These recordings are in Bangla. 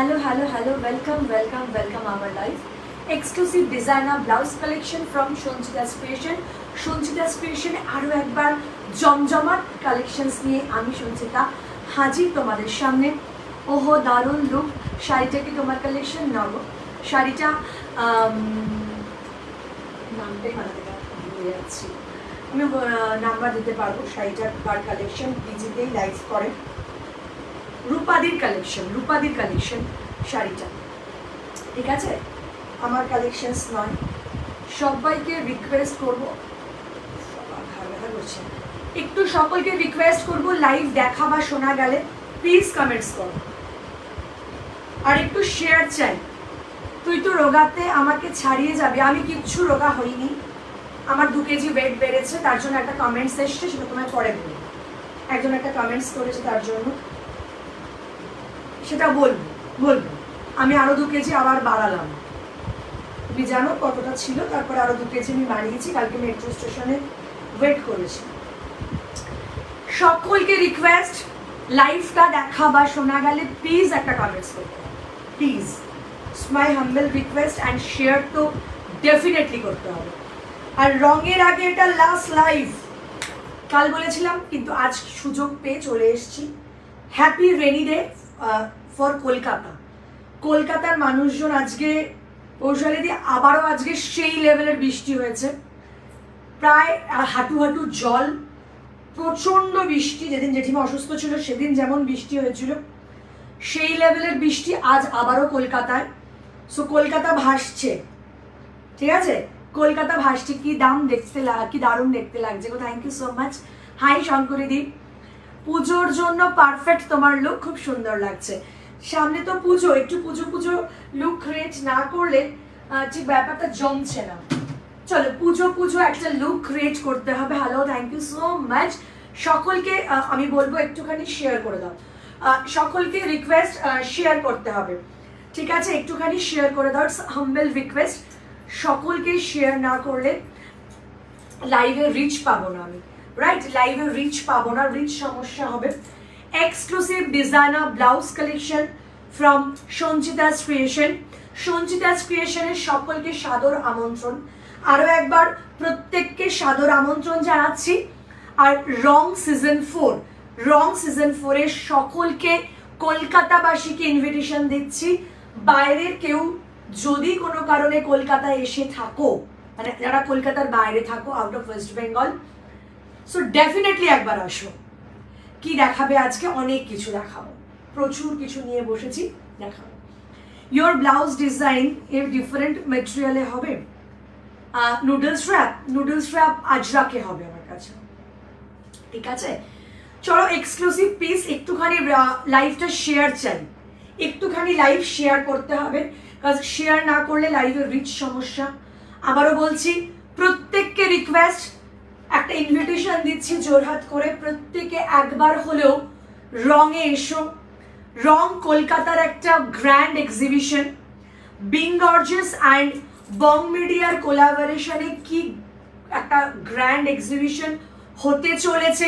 Hello, hello, hello. Welcome our life. Exclusive designer blouse collection from Sanchita's Creation. Sanchita's Creation আরো একবার জমজমাট কালেকশনস নিয়ে আমি সঞ্চিতা হাজির তোমাদের সামনে। ওহো দারুণ লুক। শাড়িটা কি তোমার কালেকশন? নাও শাড়িটা নামটাই বানাতে ভুলে যাচ্ছি। আমি নাম্বার দিতে পারবো। শাড়িটার কার কালেকশন ডিজিতেই লাইভ করে। রূপাদির কালেকশন শাড়িটা, ঠিক আছে? আমার কালেকশনস নয়। সবাইকে রিকোয়েস্ট করবো, একটু সকলকে রিকোয়েস্ট করবো লাইভ দেখা বা শোনা গেলে প্লিজ কমেন্টস করো, আর একটু শেয়ার চাই। তুই তো রোগাতে আমাকে ছাড়িয়ে যাবে। আমি কিচ্ছু রোগা হইনি, আমার 2 কেজি ওয়েট বেড়েছে, তার জন্য একটা কমেন্টস এসছে, সেটা তোমায় পরে বলবো। একজন একটা কমেন্টস করেছে, তার জন্য সেটা বলবো। আমি আরো 2 কেজি আবার বাড়ালাম, তুমি জানো কতটা ছিল, তারপরে আরো 2 কেজি আমি বাড়িয়েছি। কালকে মেট্রো স্টেশনে ওয়েট করেছি। সকলকে রিকোয়েস্ট, লাইভটা দেখা বা শোনা গেলে প্লিজ একটা কমেন্টস করতে হবে, please. My humble request, and share তো ডেফিনেটলি করতে হবে। আর রঙের আগে এটা লাস্ট লাইভ, কাল বলেছিলাম কিন্তু আজ সুযোগ পেয়ে চলে এসেছি। হ্যাপি রেনি ডে ফর কলকাতার মানুষজন। আজকে কৌশালীদি আবারও আজকে সেই লেভেলের বৃষ্টি হয়েছে, প্রায় হাঁটু জল, প্রচণ্ড বৃষ্টি। যেদিন জেঠিমা অসুস্থ ছিল সেদিন যেমন বৃষ্টি হয়েছিল, সেই লেভেলের বৃষ্টি আজ আবারও কলকাতায়। সো কলকাতা ভাসছে, ঠিক আছে? কলকাতা ভাসছে। কি দারুণ দেখতে লাগছে গো। Thank you so much. Hi শঙ্করীদি, পুজোর জন্য পারফেক্ট তোমার লুক, খুব সুন্দর লাগছে। সামনে তো পুজো, একটু পুজো লুক ক্রিয়েট না করলে ঠিক ব্যাপারটা জমছে না। চলো পুজো একটা লুক ক্রিয়েট করতে হবে। Hello, thank you so much. সকলকে আমি বলবো একটুখানি শেয়ার করে দাও। সকলকে রিকোয়েস্ট শেয়ার করতে হবে, ঠিক আছে? একটুখানি শেয়ার করে দাও, ইটস হাম্বল রিকোয়েস্ট। সকলকে শেয়ার না করলে লাইভে রিচ পাবো না আমি, রাইট? লাইভে রিচ পাবো না, রিচ সমস্যা হবে। Exclusive designer blouse collection from Sanchita's ক্রিয়েশনের সকলকে সাদর আমন্ত্রণ। আরও একবার প্রত্যেককে সাদর আমন্ত্রণ জানাচ্ছি। আর রং সিজন 4 এর সকলকে কলকাতাবাসীকে ইনভিটেশন দিচ্ছি। বাইরের কেউ যদি কোনো কারণে কলকাতায় এসে থাকো, মানে যারা কলকাতার বাইরে থাকো, out of West Bengal, so definitely একবার আসো। কি দেখাবে আজকে? অনেক কিছু দেখাবো, প্রচুর কিছু নিয়ে বসেছি, দেখাবো। ইয়োর ব্লাউজ ডিজাইন এর ডিফারেন্ট মেটেরিয়ালে হবে। নুডলস র‍্যাপ আজরাকে হবে আমার কাছে, ঠিক আছে? চলো এক্সক্লুসিভ পিস। একটুখানি লাইভটা শেয়ার চাই, একটুখানি লাইভ শেয়ার করতে হবে, কারণ শেয়ার না করলে লাইভের রিচ সমস্যা। আবারও বলছি, প্রত্যেককে রিকোয়েস্ট, একটা ইনভিটেশন দিচ্ছি জোরহাত করে, প্রত্যেকে একবার হলেও রঙে এসো। রং কলকাতার একটা grand exhibition. Being gorgeous and Bong মিডিয়ার কোলাবোরেশনে কি একটা গ্র্যান্ড এক্সিবিশন হতে চলেছে,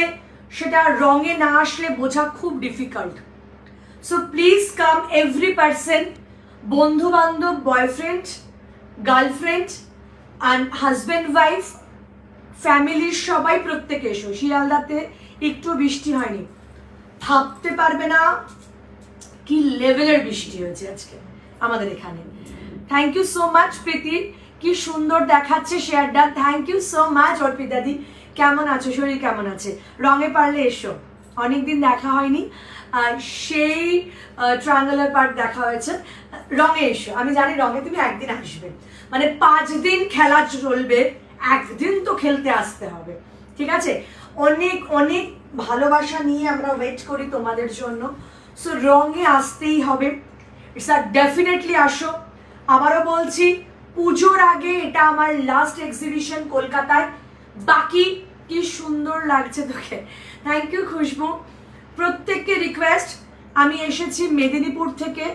সেটা রঙে না আসলে বোঝা খুব difficult. So please come every person, বন্ধু বান্ধব, boyfriend, girlfriend and husband wife, ফ্যামিলির সবাই প্রত্যেকে এসো। শিয়ালদাতে একটু বৃষ্টি হয়নি, ভাবতে পারবে না কি লেভেলের বৃষ্টি হয়েছে আজকে আমাদের এখানে। Thank you so much Preeti, কি সুন্দর দেখাচ্ছে শেয়ারটা। থ্যাংক ইউ সো মাচ অর্পিতাদি। কেমন আছো? শরীর কেমন আছে? রঙে পারলে এসো, অনেকদিন দেখা হয়নি। সেই ট্রায়াঙ্গুলার পার্ক দেখা হয়েছে, রঙে এসো। আমি জানি রঙে তুমি একদিন আসবে, মানে 5 দিন খেলা চলবে, একদিন তো খেলতে আসতে হবে, ঠিক আছে? অনেক অনেক ভালোবাসা নিয়ে আমরা ওয়েট করি তোমাদের জন্য। সো রঙে আসতেই হবে, ইটস ডেফিনেটলি আসো। আবারও বলছি, পুজোর আগে এটা আমার লাস্ট এক্সিবিশন কলকাতায়। বাকি কি সুন্দর লাগছে তোকে, থ্যাংক ইউ খুশবু। প্রত্যেককে রিকোয়েস্ট, আমি এসেছি মেদিনীপুর থেকে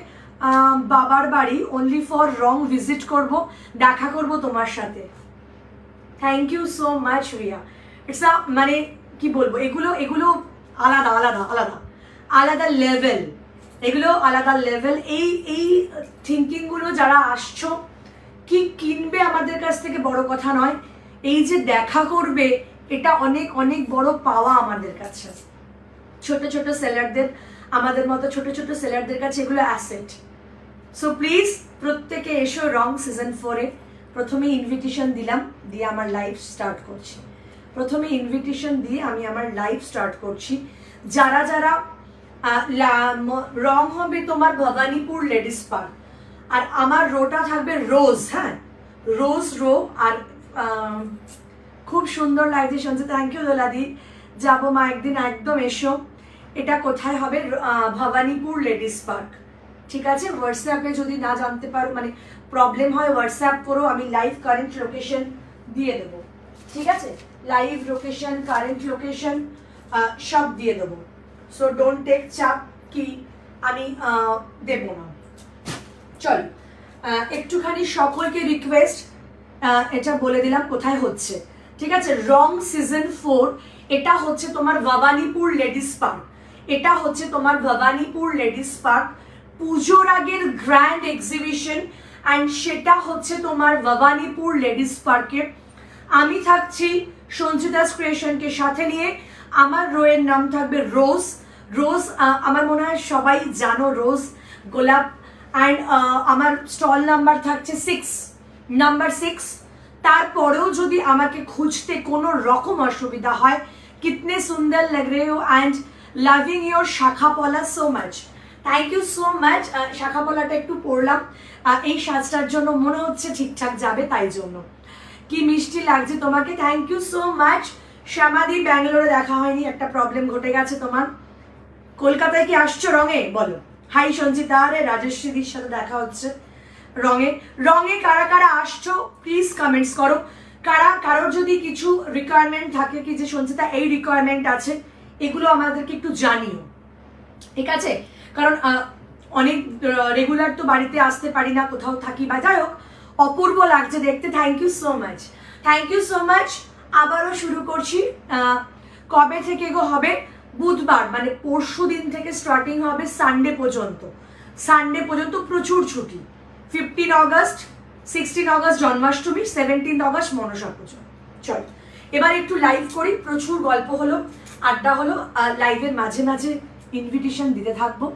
বাবার বাড়ি, অনলি ফর রং ভিজিট করব, দেখা করব তোমার সাথে। Thank you so much Riya. It's মানে কি বলবো, এগুলো আলাদা লেভেল, এগুলো আলাদা লেভেল। এই থিঙ্কিংগুলো যারা আসছো, কি কিনবে আমাদের কাছ থেকে বড় কথা নয়, এই যে দেখা করবে এটা অনেক অনেক বড় পাওয়া আমাদের কাছে। ছোট ছোট সেলারদের, আমাদের মতো ছোট ছোট সেলারদের কাছে এগুলো অ্যাসেট। সো প্লিজ প্রত্যেকে এসো রং সিজন 4-এ। প্রথমে ইনভিটেশন দিলাম, দিয়ে আমার লাইভ স্টার্ট করছি। প্রথমে ইনভিটেশন দিয়ে আমি আমার লাইভ স্টার্ট করছি। যারা যারা রং হবে তোমার ভবানীপুর লেডিস পার্ক, আর আমার রোটা থাকবে রোজ, হ্যাঁ রোজ রো। আর খুব সুন্দর লাগছে শুনছে, থ্যাংক ইউ দোলাদি, যাবো মা একদিন, একদম এসো। এটা কোথায় হবে? ভবানীপুর লেডিস পার্ক, ঠিক আছে? হোয়াটসঅ্যাপে যদি না জানতে পারো, মানে প্রবলেম হয়, হোয়াটসঅ্যাপ করো, আমি লাইভ কারেন্ট লোকেশন দিয়ে দেবো, ঠিক আছে? লাইভ লোকেশন, কারেন্ট লোকেশন সব দিয়ে দেবো। সো ডোন্ট টেক চাপ কি আমি দেবো না। চল একটুখানি সকলকে রিকোয়েস্ট, এটা বলে দিলাম কোথায় হচ্ছে, ঠিক আছে? রং সিজন 4, এটা হচ্ছে তোমার ভবানীপুর লেডিস পার্ক। এটা হচ্ছে তোমার ভবানীপুর লেডিস পার্ক, পুজোর আগের গ্র্যান্ড এক্সিবিশন, অ্যান্ড সেটা হচ্ছে তোমার ভবানীপুর লেডিস পার্কে। আমি থাকছি সঞ্চিতাস ক্রিয়েশনকে সাথে নিয়ে। আমার রোয়ের নাম থাকবে রোজ। রোজ আমার মনে হয় সবাই জানো, রোজ গোলাপ। অ্যান্ড আমার স্টল নাম্বার থাকছে 6, নাম্বার 6। তারপরেও যদি আমাকে খুঁজতে কোনো রকম অসুবিধা হয়, কিতনে সুন্দর লাগ রে হো অ্যান্ড লাভিং ইয়োর শাখা পলা so much. Thank you so much. শাখা পলাটা একটু পড়লাম এই সাজটার জন্য, মনে হচ্ছে ঠিকঠাক যাবে, তাই জন্য। কি মিষ্টি লাগছে তোমাকে, থ্যাংক ইউ সো মাচ। শ্যামাদি, ব্যাঙ্গালোরে দেখা হয়নি, একটা প্রবলেম ঘটে গেছে তোমার। কলকাতায় কি আসছো রঙে? বলো হাই সঞ্চিতা। আরে রাজশ্রীদির সাথে দেখা হচ্ছে রঙে। রঙে কারা কারা আসছো প্লিজ কমেন্টস করো। কারোর যদি কিছু রিকোয়ারমেন্ট থাকে, কি যে সঞ্চিতা এই রিকোয়ারমেন্ট আছে, এগুলো আমাদেরকে একটু জানিও, ঠিক আছে? কারণ অনেক রেগুলার তো বাড়িতে আসতে পারি না, কোথাও থাকি, বা যাই হোক। অপূর্ব লাগছে দেখতে, thank you so much, thank you so much. আবারও শুরু করছি। কবে থেকে গো হবে? বুধবার, মানে পরশু দিন থেকে স্টার্টিং হবে, সানডে পর্যন্ত। সানডে পর্যন্ত প্রচুর ছুটি। 15 August, 16 August Janmashtami, 17 August Manasa পুজো। চল এবার একটু লাইভ করি। প্রচুর গল্প হলো, আড্ডা হলো, আর লাইভের মাঝে মাঝে ইনভিটেশন দিতে থাকবো।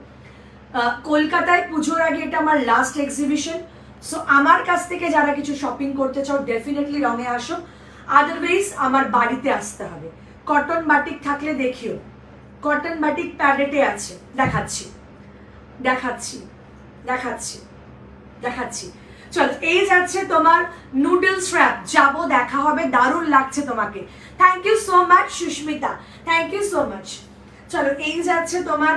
কলকাতায় পুজোর আগে এটা আমার লাস্ট এক্সিবিশন। সো আমার কাছ থেকে যারা কিছু শপিং করতে চাও, ডেফিনেটলি রঙে আসো। আদারওয়াইজ আমার বাড়িতে আসতে হবে। কটন বাটিক থাকলে দেখিও, কটন বাটিক প্যাডেটে আছে, দেখাচ্ছি দেখাচ্ছি দেখাচ্ছি দেখাচ্ছি। চল এই যাচ্ছে তোমার নুডলস র্যাপ, যাবো, দেখা হবে, দারুণ লাগছে তোমাকে। Thank you so much Sushmita, thank you so much. চলো এই যাচ্ছে তোমার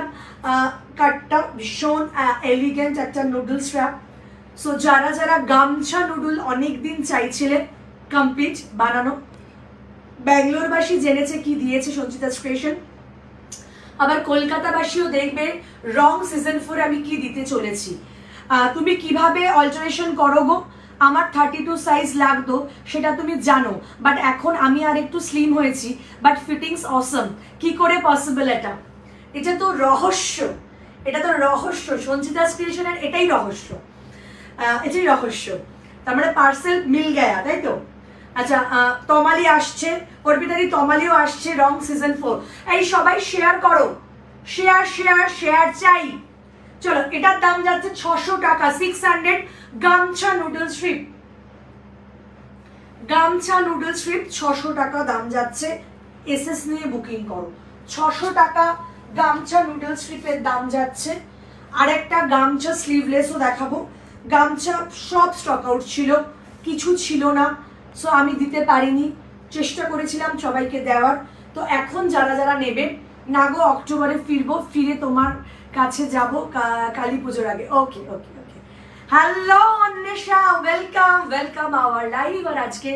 কাটটা, ভীষণ এলিগেন্ট একটা নুডলস র্যাপ। সো যারা যারা গামছা নুডল অনেক দিন চাইছিলে, কমপ্লিট বানানো। ব্যাঙ্গালোরবাসী জেনেছে কি দিয়েছে সঞ্চিতা ক্রিয়েশন। আবার কলকাতাবাসীও দেখবে রং সিজন 4 আমি কি দিতে চলেছি। তুমি কিভাবে অল্টারেশন করো গো? আমার 32 সাইজ লাগতো, সেটা তুমি জানো, বাট এখন আমি আর একটু স্লিম হয়েছি, বাট ফিটিংস অসম। কি করে পসিবল এটা? এটা তো রহস্য, এটা তো রহস্য। সঞ্চিতা ক্রিয়েশনের এটাই রহস্য, এটাই রহস্য। তার মানে পার্সেল মিল গয়া, তাই তো? আচ্ছা, তমালি আসছে, অর্পিতাদি তমালিও আসছে রং সিজন 4। এই সবাই শেয়ার করো, শেয়ার শেয়ার শেয়ার চাই। চলো এটার দাম যাচ্ছে 600 টাকা, 600। গামছা নুডল স্ট্রিপ, গামছা নুডল স্ট্রিপ 600 টাকা দাম যাচ্ছে। এসএস নিয়ে বুকিং করো। 600 টাকা গামছা নুডল স্ট্রিপের দাম যাচ্ছে। আর একটা গামছা স্লিভলেসও দেখাবো। গামছা সব স্টক আউট ছিল, কিছু ছিল না, সো আমি দিতে পারিনি, চেষ্টা করেছিলাম সবাইকে দেওয়ার। তো এখন যারা যারা নেবে না গো, অক্টোবরে ফিরবো, ফিরে তোমার কাছে যাব কালী পুজোর আগে। Okay okay okay. Hello Anwesha, welcome welcome our live. আর আজকে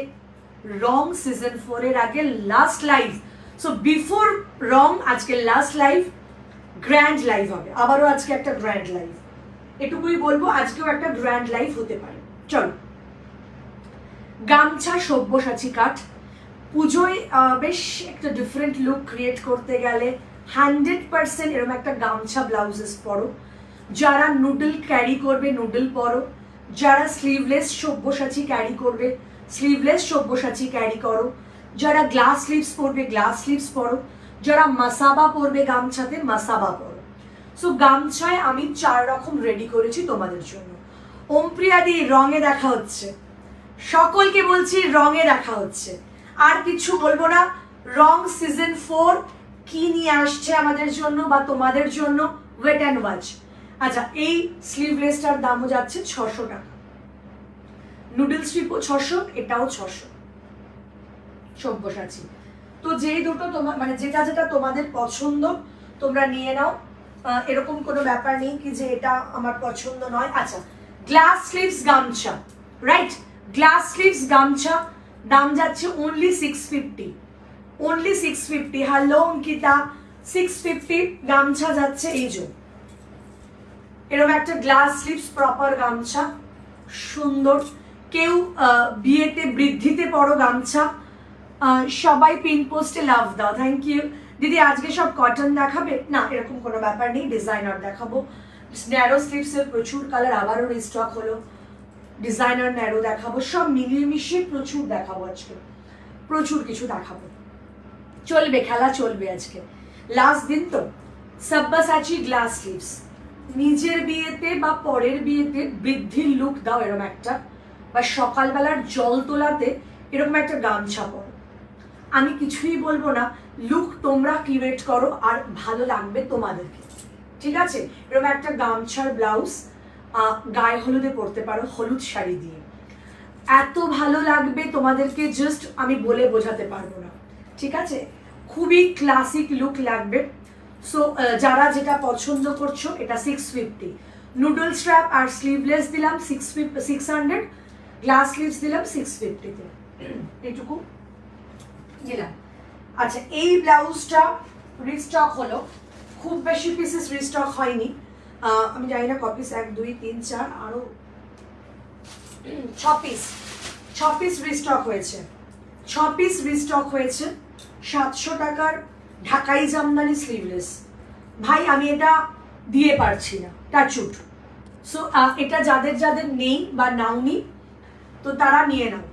রং সিজন 4 এর আগে last live. So before Rong আজকে লাস্ট লাইভ, গ্র্যান্ড লাইভ হবে। আবারও আজকে একটা গ্র্যান্ড লাইভ, এটুকুই বলবো, আজকেও একটা গ্র্যান্ড লাইভ হতে পারে। চলো গামছা সব্যসাচী কাঠ, পুজোয় বেশ একটা ডিফারেন্ট লুক ক্রিয়েট করতে গেলে 100% এরকম একটা গামছা ব্লাউজেস পরো। যারা নুডল ক্যারি করবে নুডল পরো, যারা স্লিভলেস সব্যসাচী ক্যারি করবে স্লিভলেস সব্যসাচী ক্যারি করো, যারা গ্লাস স্লিভস পরবে গ্লাস স্লিভস পরো, যারা মাসাবা পরবে গামছাতে মাসাবা পরো। সো গামছায় আমি 4 রকম রেডি করেছি তোমাদের জন্য। ওমপ্রিয়াদি রঙে দেখা হচ্ছে, সকলকে বলছি রঙে দেখা হচ্ছে, আর কিছু বলবো না। রং সিজন 4 কি নিয়ে আসছে আমাদের জন্য বা তোমাদের জন্য, ওয়েট অ্যান্ড ওয়াচ। আচ্ছা, এই স্লিভলেসটার দামও যাচ্ছে 600 টাকা, নুডল স্ট্রিপও 600, এটাও 600 সব্যসাচী। তো যেই দুটো তোমার মানে যেটা যেটা তোমাদের পছন্দ তোমরা নিয়ে নাও, এরকম কোনো ব্যাপার নেই কি যে এটা আমার পছন্দ নয়। আচ্ছা, গ্লাস স্লিভস গামছা, রাইট, গ্লাস স্লিভস গামছা দাম যাচ্ছে অনলি 650, অনলি 650। হ্যালো অঙ্কিতা, 650 গামছা যাচ্ছে। এই যে এরকম একটা গ্লাস স্লিভস প্রপার গামছা, সুন্দর। কেউ বিয়েতে বৃদ্ধিতে পরো গামছা। সবাই পিন পোস্টে লাভ দাও, থ্যাংক ইউ দিদি। আজকে সব কটন দেখাবে না, এরকম কোনো ব্যাপার নেই, ডিজাইনার দেখাবো। ন্যারো স্লিভসের প্রচুর কালার আবারও রিস্টক হলো, ডিজাইনার ন্যারো দেখাবো, সব মিলিয়ে মিশিয়ে প্রচুর দেখাবো আজকে, প্রচুর কিছু দেখাবো। চলবে, খেলা চলবে আজকে, লাস্ট দিন তো। সব্যসাচী গ্লাস স্লিভস, নিজের বিয়েতে বা পরের বিয়েতে বৃদ্ধির লুক দাও এরকম একটা, বা সকালবেলার জল তোলাতে এরকম একটা গামছা পরো। আমি কিছুই বলবো না, লুক তোমরা ক্রিয়েট করো আর ভালো লাগবে তোমাদেরকে, ঠিক আছে। এরকম একটা গামছার ব্লাউজ গায়ে হলুদে পরতে পারো, হলুদ শাড়ি দিয়ে, এত ভালো লাগবে তোমাদেরকে, জাস্ট আমি বলে বোঝাতে পারবো না, ঠিক আছে। খুবই ক্লাসিক লুক লাগবে। সো যারা যেটা পছন্দ করছো, এটা 650, নুডল স্ট্র্যাপ আর স্লিভলেস দিলাম 600, গ্লাস স্লিভস দিলাম 650-তে, এইটুকু দিলাম। আচ্ছা, এই ব্লাউজটা রিস্টক হলো, খুব বেশি পিসেস রিস্টক হয়নি, আমি জানি না কপিস, 1 2 3 4 আরো 6 পিস রিস্টক হয়েছে, 6 পিস রিস্টক হয়েছে। 700 টাকার ঢাকাই জামদানি স্লিভলেস। ভাই আমি এটা দিয়ে পারছি না, টাচুট। সো এটা যাদের যাদের নেই বা নাওনি তো তারা নিয়ে নাও।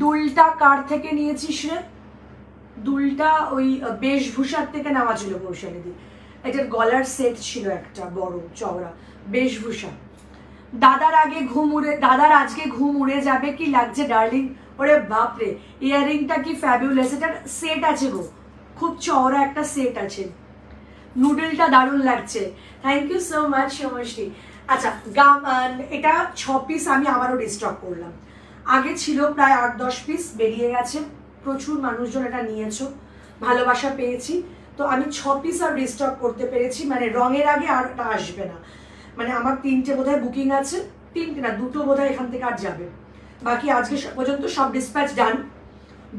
দুলটা কার থেকে নিয়েছিস রে? দুলটা ওই বেশভূষার থেকে নেওয়া ছিল কৌশালীদি, এটার গলার সেট ছিল একটা বড় চওড়া, বেশভূষা। দাদার আজকে ঘুম উড়ে যাবে, কি লাগছে ডার্লিং? ওরে বাপরে, ইয়াররিংটা কি ফ্যাবিউলাস, এটার সেট আছে গো, খুব চওড়া একটা সেট আছে। নুডলটা দারুণ লাগছে, থ্যাংক ইউ সো মাচ সমষ্টি। আচ্ছা, এটা 6 পিস আমি আবারও রিস্টক করলাম, আগে ছিল প্রায় 8-10 পিস, বেরিয়ে গেছে, প্রচুর মানুষজন এটা নিয়েছো, ভালোবাসা পেয়েছি, তো আমি 6 পিস আর রিস্টক করতে পেরেছি। মানে রঙের আগে আর এটা আসবে না, মানে আমার 3টে বোধহয় বুকিং আছে, 3টে না 2টো বোধহয় এখান থেকে আর যাবে, বাকি আজকে পর্যন্ত সব ডিসপ্যাচ ডান,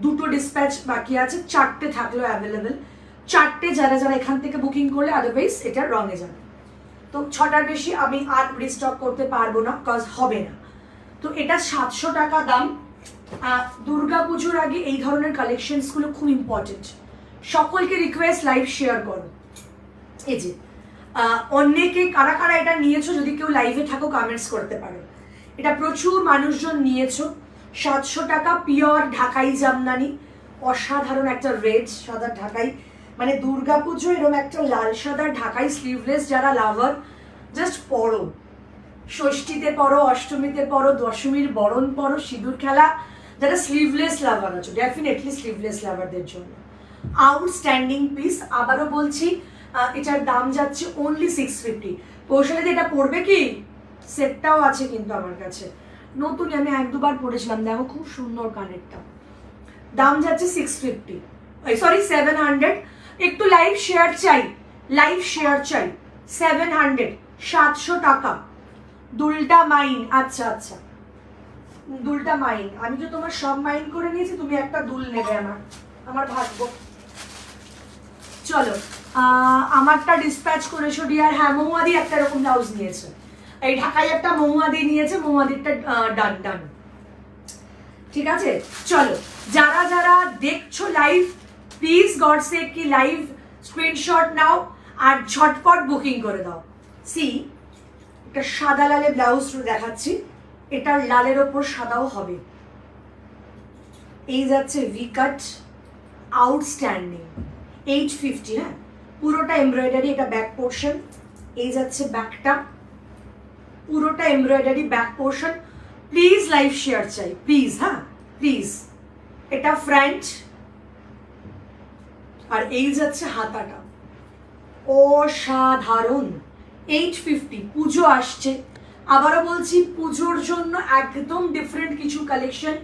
2টো ডিসপ্যাচ বাকি আছে, 4টে থাকলো অ্যাভেলেবেল, 4টে যারা যারা এখান থেকে বুকিং করলে, আদারওয়াইজ এটা রঙে যাবে। তো 6টার বেশি আমি আর রিস্টক করতে পারবো না, কজ হবে না। তো এটা 700 টাকা দাম। দুর্গাপুজোর আগে এই ধরনের কালেকশনসগুলো খুব ইম্পর্টেন্ট, সকলকে রিকোয়েস্ট লাইভ শেয়ার করো। এই যে অনেকে কারা কারা এটা নিয়েছো, যদি কেউ লাইভে থাকো কমেন্টস করতে পারো। এটা প্রচুর মানুষজন নিয়েছো, 700 টাকা, পিওর ঢাকাই জামদানি, অসাধারণ একটা রেড সাদা ঢাকাই, মানে দুর্গাপুজো এরকম একটা লাল সাদা ঢাকাই স্লিভলেস যারা লাভার, জাস্ট পরো, ষষ্ঠীতে পরো, অষ্টমীতে পরো, দশমীর বরণ পরো, সিঁদুর খেলা, যারা স্লিভলেস লাভার আছো, ডেফিনেটলি স্লিভলেস লাভারদের জন্য আউটস্ট্যান্ডিং পিস। আবারও বলছি, এটার দাম যাচ্ছে অনলি 650। কৌশলীতে এটা পড়বে কি, সেটটাও আছে কিন্তু আমার কাছে, নতুন, আমি 1-2বার পড়েছিলাম, দেখো খুব সুন্দর কানেরটা, দাম যাচ্ছে 650, সরি 700। একটু লাইভ শেয়ার চাই, লাইভ শেয়ার চাই। 700, 700 টাকা। দুলটা মাইন, আচ্ছা আচ্ছা, দুলটা মাইন, আমি তো তোমার সব মাইন করে নিয়েছি, তুমি একটা দুল নেবে আমার ভাগ্য। চলো, আমারটা ডিসপ্যাচ করেছো ডিয়ার। হ্যাঁ, মহুয়াদি একটা এরকম ব্লাউজ নিয়েছে, এই ঢাকায় একটা মহুয়াদি নিয়েছে, মহুয়াদিরটা ডান ডান, ঠিক আছে। চলো, যারা যারা দেখছো লাইভ, প্লিজ গড সে কি লাইভ স্ক্রিনশট নাও আর ঝটপট বুকিং করে দাও, সি একটা সাদা লালে ব্লাউজ দেখাচ্ছি, এটার লালের ওপর সাদাও হবে। এই যাচ্ছে ভি কাট, আউটস্ট্যান্ডিং, 850, হ্যাঁ পুরোটা এমব্রয়ডারি, এটা ব্যাক পোর্শন। এই যাচ্ছে ব্যাকটা, পুরোটা embroidery back portion. Please live share চাই প্লিজ, হ্যাঁ প্লিজ। এটা ফ্রন্ট, আর এই যাচ্ছে হাতাটা, অসাধারণ। 850, পুজো আসছে, আবারও বলছি পুজোর জন্য একদম ডিফারেন্ট কিছু কালেকশন।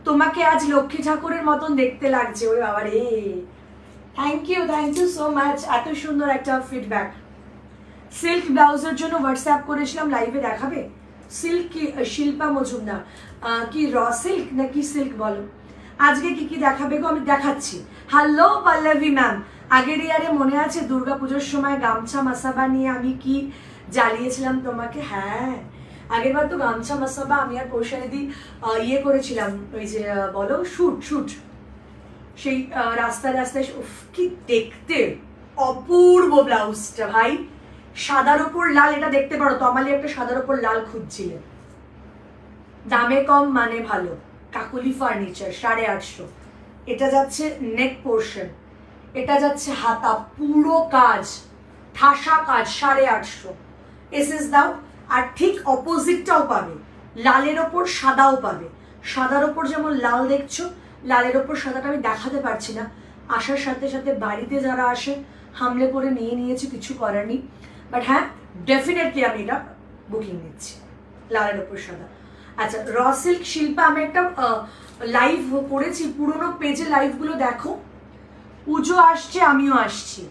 তোমাকে আজ লক্ষ্মী ঠাকুরের মতন দেখতে লাগছে, ওই বাবা রে। থ্যাংক ইউ সো মাচ, এত সুন্দর একটা ফিডব্যাক। সিল্ক ব্লাউজের জন্য হোয়াটসঅ্যাপ করেছিলাম, লাইভে দেখাবে? সিল্ক কি শিল্পা মজুমদার, কি র সিল্ক নাকি সিল্ক বলো? আজকে কি কি দেখাবে গো? আমি দেখাচ্ছি। হ্যালো পল্লবী ম্যাম, আগের ইয়ারে মনে আছে দুর্গাপুজোর সময় গামছা মাসাবা নিয়ে আমি কি জ্বালিয়েছিলাম তোমাকে? হ্যাঁ, আগের বার তো গামছা মাসাবা আমি আর পৌষানিদি ইয়ে করেছিলাম, ওই যে বলো শুট, সেই রাস্তায় উফ কি দেখতে অপূর্ব ব্লাউজটা ভাই, সাদার ওপর লাল। এটা দেখতে পারো, তমালি একটা সাদার ওপর লাল খুঁজছিলে। দামে কম মানে ভালো, কাকুলি ফার্নিচার, 850। এটা যাচ্ছে নেক পোর্শন, এটা যাচ্ছে হাতা, পুরো কাজ, ঠাসা কাজ, 850। এসএস দাও। আর ঠিক অপোজিটটাও পাবে, লালের ওপর সাদাও পাবে। সাদার ওপর যেমন লাল দেখছো, লালের ওপর সাদাটা আমি দেখাতে পারছি না, আসার সাথে সাথে বাড়িতে যারা আসে হামলে করে নিয়ে নিয়েছি, কিছু করার নেই। বাট হ্যাঁ ডেফিনেটলি আমি এটা বুকিং নিচ্ছি, লালের ওপর সাদা। আচ্ছা, র সিল্ক শিল্পা, আমি একটা লাইভ করেছি, পুরোনো পেজে লাইভগুলো দেখো। পুজো আসছে, আমিও আসছি,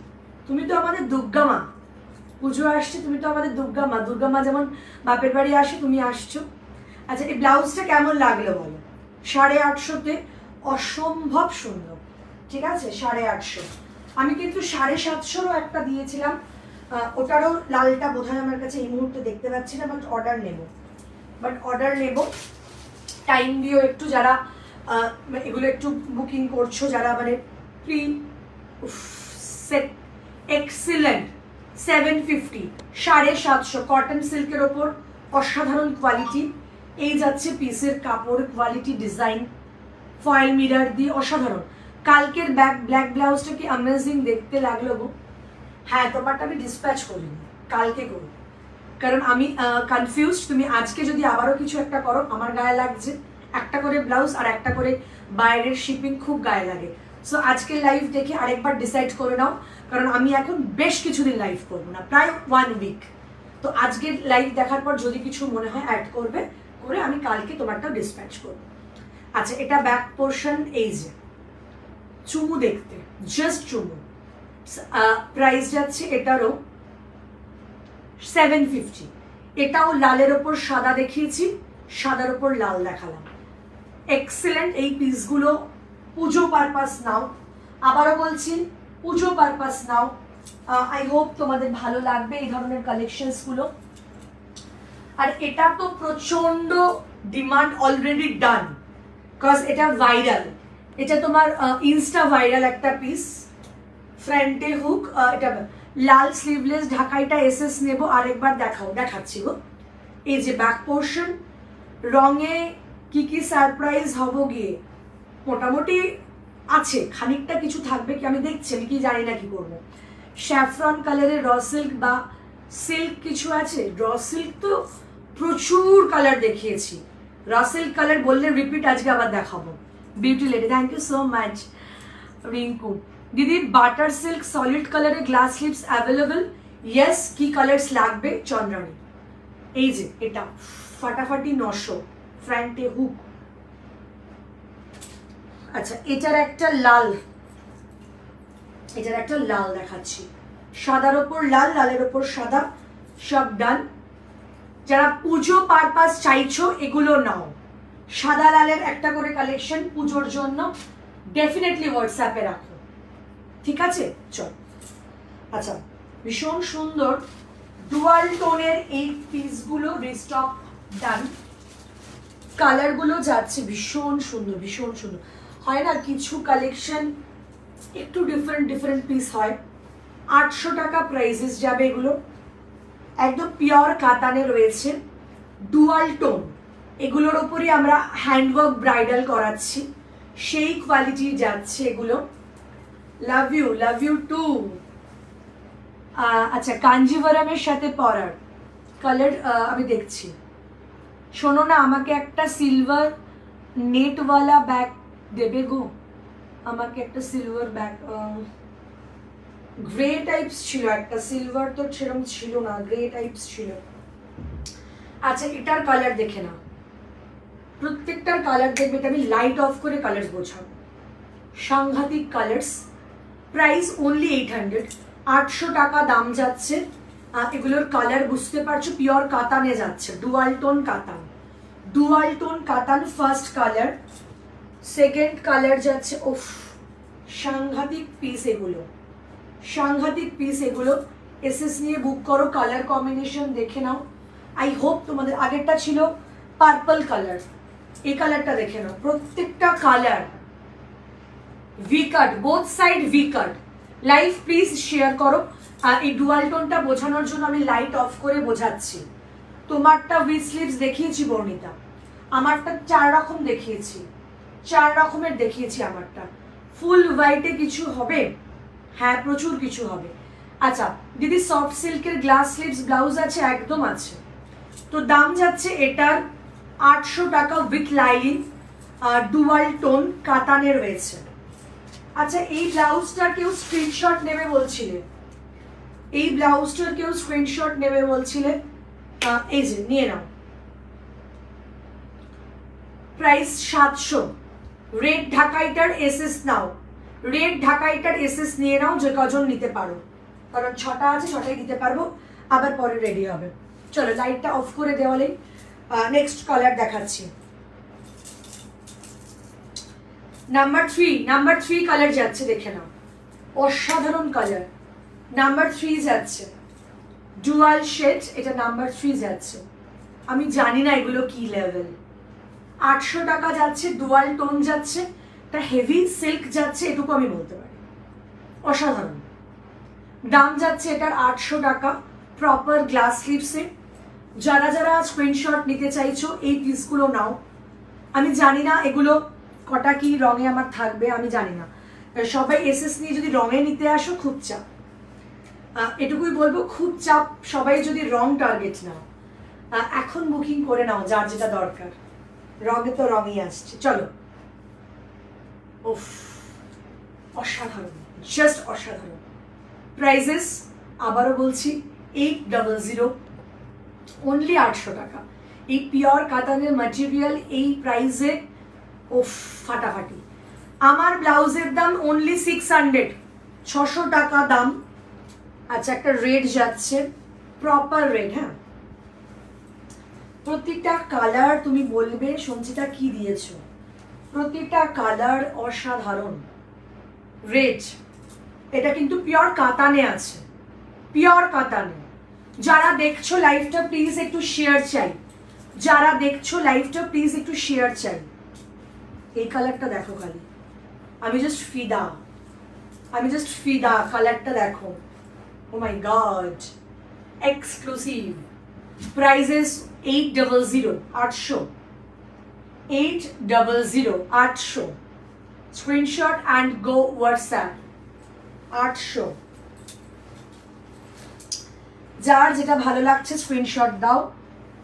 তুমি তো আমাদের দুর্গা মা। পুজো আসছে, তুমি তো আমাদের দুর্গা মা। দুর্গা মা যেমন বাপের বাড়ি আসে, তুমি আসছো। আচ্ছা, এই ব্লাউজটা কেমন লাগলো বলো? 850-তে অসম্ভব সুন্দর, ঠিক আছে? 850। আমি কিন্তু 750-ও একটা দিয়েছিলাম, ওটারও লালটা বোধহয় আমার কাছে এই মুহূর্তে দেখতে পাচ্ছি না, বাট অর্ডার নেব। টাইম দিও একটু, যারা এগুলো একটু বুকিং করছো, যারা মানে প্রি সেট। এক্সিলেন্ট, 750, 750 কটন সিল্কের ওপর, অসাধারণ কোয়ালিটি। এই যাচ্ছে পিসের কাপড় কোয়ালিটি, ডিজাইন, ফয়েল মিরার দিয়ে অসাধারণ। কালকের ব্ল্যাক ব্লাউজটা কি অ্যামেজিং দেখতে লাগলো গো। হ্যাঁ, তোমারটা আমি ডিসপ্যাচ করিনি, কালকে করব, কারণ আমি কনফিউজ। তুমি আজকে যদি আবারও কিছু একটা করো, আমার গায়ে লাগছে। একটা করে ব্লাউজ আর একটা করে বাইরের শিপিং খুব গায়ে লাগে। সো আজকের লাইভ দেখে আরেকবার ডিসাইড করে নাও, কারণ আমি এখন বেশ কিছুদিন লাইভ করবো না, প্রায় 1 উইক। তো আজকের লাইভ দেখার পর যদি কিছু মনে হয় অ্যাড করবে, করে আমি কালকে তোমারটা ডিসপ্যাচ করবো। আচ্ছা, এটা ব্যাক পোর্শন, এই যে চুমু দেখতে, জাস্ট চুমু। প্রাইস যাচ্ছে এটারও 750। এটাও লালের ওপর সাদা দেখিয়েছি, সাদার ওপর লাল দেখালাম। এক্সেলেন্ট এই পিসগুলো, পুজো পারপাস নাও। আবারও বলছি, পুজো পারপাস নাও। আই হোপ তোমাদের ভালো লাগবে এই ধরনের কালেকশনসগুলো। আর এটা তো প্রচন্ড ডিমান্ড, অলরেডি ডান, বিকজ এটা ভাইরাল। এটা তোমার ইনস্টা ভাইরাল একটা পিস, ফ্রন্টে হুক, এটা লাল স্লিভলেস, ঢাকাইটা এসএস নেব। আরেকবার দেখাচ্ছি গো। এই যে ব্যাক পোর্শন, রঙে কি কি সারপ্রাইজ হব গিয়ে, মোটামুটি আছে, খানিকটা কিছু থাকবে কি আমি দেখছি, আমি কি জানি না কি করবো। স্যাফরন কালারের র সিল্ক বা সিল্ক কিছু আছে। র সিল্ক তো প্রচুর কালার দেখিয়েছি, র সিল্ক কালার বললে রিপিট আজকে আবার দেখাবো। Beauty lady, thank you so much. Rinku দিদি, বাটার সিল্ক সলিড কালারে গ্লাস স্লিভস অ্যাভেলেবল? ইয়েস। কি কালার্স লাগবে? চন্দ্রানী। এই যে এটা ফাটাফাটি 900, ফ্রন্টে হুক। আচ্ছা, এটার একটা লাল দেখাচ্ছি, সাদার ওপর লাল, লালের ওপর সাদা, সব ডান। যারা পুজো পারপাস চাইছো এগুলো নাও। সাদা লালের একটা করে কালেকশন পুজোর জন্য, ডেফিনেটলি হোয়াটসঅ্যাপে রাখো, ঠিক আছে? চল। আচ্ছা, ভীষণ সুন্দর ডুয়াল টোনের এই পিসগুলো রিস্টক ডান। কালারগুলো যাচ্ছে ভীষণ সুন্দর, ভীষণ সুন্দর। হয় না কিছু কালেকশন একটু ডিফারেন্ট পিস হয়। 800 টাকা প্রাইসেস যাবে এগুলো। একদম পিওর কাতানে রয়েছে, ডুয়াল টোন, এগুলোর ওপরই আমরা হ্যান্ডওয়ার্ক ব্রাইডাল করাচ্ছি, সেই কোয়ালিটি যাচ্ছে এগুলো। Love you too. আচ্ছা, কাঞ্জিভারামের সাথে পরার কালার আমি দেখছি। শোনো না, আমাকে একটা সিলভার নেটওয়ালা ব্যাগ দেবে গো, আমাকে একটা সিলভার ব্যাগ, গ্রে টাইপস ছিল একটা, সিলভার তো সেরকম ছিল না, গ্রে টাইপস ছিল। আচ্ছা, এটার কালার দেখে নাও, প্রত্যেকটার কালার দেখবে, এটা আমি লাইট অফ করে কালার বোঝাবো। সাংঘাতিক কালার্স, প্রাইস অনলি 800, 800 টাকা দাম যাচ্ছে। এগুলোর কালার বুঝতে পারছো, পিওর কাতানে যাচ্ছে, ডুয়াল টোন কাতান, ডুয়াল টোন কাতান। ফার্স্ট কালার, সেকেন্ড কালার যাচ্ছে, ওফ সাংঘাতিক পিস এগুলো, সাংঘাতিক পিস এগুলো। এসএস নিয়ে বুক করো, কালার কম্বিনেশন দেখে নাও। আই হোপ তোমাদের, আগেরটা ছিল পার্পল কালার, এই কালারটা দেখে নাও, প্রত্যেকটা colour V cut, both side V cut. Live please share করো। আর এই ডুয়াল টোনটা বোঝানোর জন্য আমি লাইট অফ করে বোঝাচ্ছি। তোমারটা উইথ স্লিভস দেখিয়েছি বর্ণিতা, আমারটা 4 রকম দেখিয়েছি, 4 রকমের দেখিয়েছি আমারটা। ফুল হোয়াইটে কিছু হবে? হ্যাঁ, প্রচুর কিছু হবে। আচ্ছা দিদি, সফট সিল্কের গ্লাস স্লিভস ব্লাউজ আছে? একদম আছে। তো দাম যাচ্ছে এটার 800 টাকা উইথ লাইলিন, ডুয়াল টোন কাতানে রয়েছে। আচ্ছা, এই ব্লাউজটার কেউ স্ক্রিনশট নেবে বলছিলে, এই ব্লাউজটার কেউ স্ক্রিনশট নেবে বলছিলে, এই যে নিয়ে নাও। প্রাইস 700। রেড ঢাকাইটার এসএস নাও, রেড ঢাকাইটার এসএস নিয়ে নাও, যে কজন নিতে পারো, কারণ 6টা আছে, 6টাই দিতে পারবো, আবার পরে রেডি হবে। চলো লাইটটা অফ করে দেওয়ালেই নেক্সট কালার দেখাচ্ছি। নাম্বার 3 কালার যাচ্ছে, দেখে নাও, অসাধারণ কালার। নাম্বার 3 যাচ্ছে, ডুয়াল শেড, এটা নাম্বার 3 যাচ্ছে। আমি জানি না এগুলো কি লেভেল। 800 টাকা যাচ্ছে, ডুয়াল টোন যাচ্ছে, এটা হেভি সিল্ক যাচ্ছে, এটুকু আমি বলতে পারি, অসাধারণ। দাম যাচ্ছে এটার 800 টাকা, প্রপার গ্লাস স্লিভসে। যারা যারা স্ক্রিনশট নিতে চাইছো এই পিসগুলো নাও। আমি জানি না এগুলো কটা কি রঙে আমার থাকবে, আমি জানি না। সবাই এসএস নিয়ে যদি রঙে নিতে আসো, খুব চাপ, এটুকুই বলবো, খুব চাপ। সবাই যদি রং টার্গেট নাও, এখন বুকিং করে নাও, যার যেটা দরকার। রঙে তো রঙই আসছে। চলো, উফ অসাধারণ, জাস্ট অসাধারণ। প্রাইজেস আবারও বলছি, 800, অনলি 800 টাকা। এই পিওর কাতানের ম্যাটেরিয়াল এই প্রাইসে, ওফ ফাটাফাটি। আমার ব্লাউজের দাম অনলি 600, 600 টাকা দাম। আচ্ছা, একটা রেড যাচ্ছে, প্রপার রেড। হ্যাঁ, প্রত্যেকটা কালার তুমি বলবে সঞ্চিতা কি দিয়েছো, প্রত্যেকটা কালার অসাধারণ। রেড, এটা কিন্তু পিওর কাতানে আছে, পিওর কাতানে। যারা দেখছো লাইভটা প্লিজ একটু শেয়ার চাই, যারা দেখছো লাইভটা প্লিজ একটু শেয়ার চাই। এই কালারটা দেখো খালি, আমি জাস্ট ফিদা, কালারটা দেখো, oh my god, exclusive. Prices 800, 800, 800। Screenshot and go WhatsApp, 800। যার যেটা ভালো লাগছে স্ক্রিনশট দাও।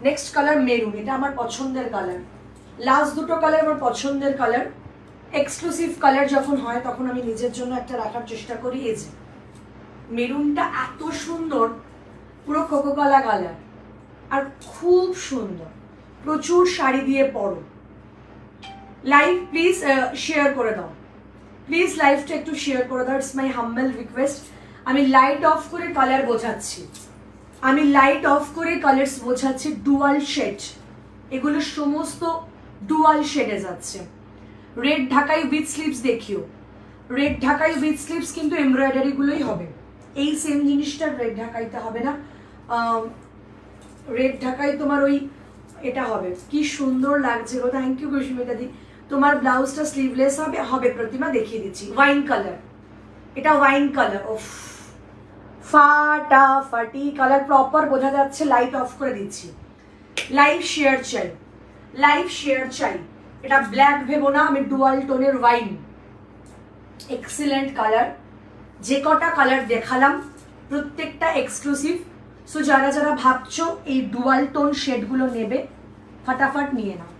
নেক্সট কালার মেরুন, এটা আমার পছন্দের কালার। লাস্ট দুটো কালার আমার পছন্দের কালার। এক্সক্লুসিভ কালার যখন হয় তখন আমি নিজের জন্য একটা রাখার চেষ্টা করি। এই যে মেরুনটা এত সুন্দর, পুরো কোকোকলা কালার, আর খুব সুন্দর, প্রচুর শাড়ি দিয়ে পরো। লাইভ প্লিজ শেয়ার করে দাও, প্লিজ লাইভটা একটু শেয়ার করে দাও, ইটস মাই হাম্বল রিকোয়েস্ট। আমি লাইট অফ করে কালার বোঝাচ্ছি, আমি লাইট অফ করে কালার্স বোঝাচ্ছি। ডুয়াল শেড, এগুলো সমস্ত ডুয়াল শেডে যাচ্ছে। রেড ঢাকাই উইথ স্লিভস দেখিও, রেড ঢাকাই উইথ স্লিভস কিন্তু এমব্রয়ডারিগুলোই হবে, এই সেম জিনিসটা রেড ঢাকাইতে হবে না। রেড ঢাকাই তোমার ওই এটা হবে। কি সুন্দর লাগছে গো, থ্যাংক ইউ কুসুমিতা দি। তোমার ব্লাউজটা স্লিভলেস হবে? হবে প্রতিমা, দেখিয়ে দিচ্ছি। ওয়াইন কালার, এটা ওয়াইন কালার, ওফ ফাটাফাটি কালার, প্রপার বোঝা যাচ্ছে, লাইট অফ করে দিচ্ছি। লাইভ শেয়ার চাই, লাইভ শেয়ার চাই। এটা ব্ল্যাক ভেবো না, আমি ডুয়াল টোনের ওয়াইন, এক্সিলেন্ট কালার। যে কটা কালার দেখালাম প্রত্যেকটা এক্সক্লুসিভ। সো যারা যারা ভাবছো এই ডুয়াল টোন শেডগুলো নেবে, ফটাফট নিয়ে নাও,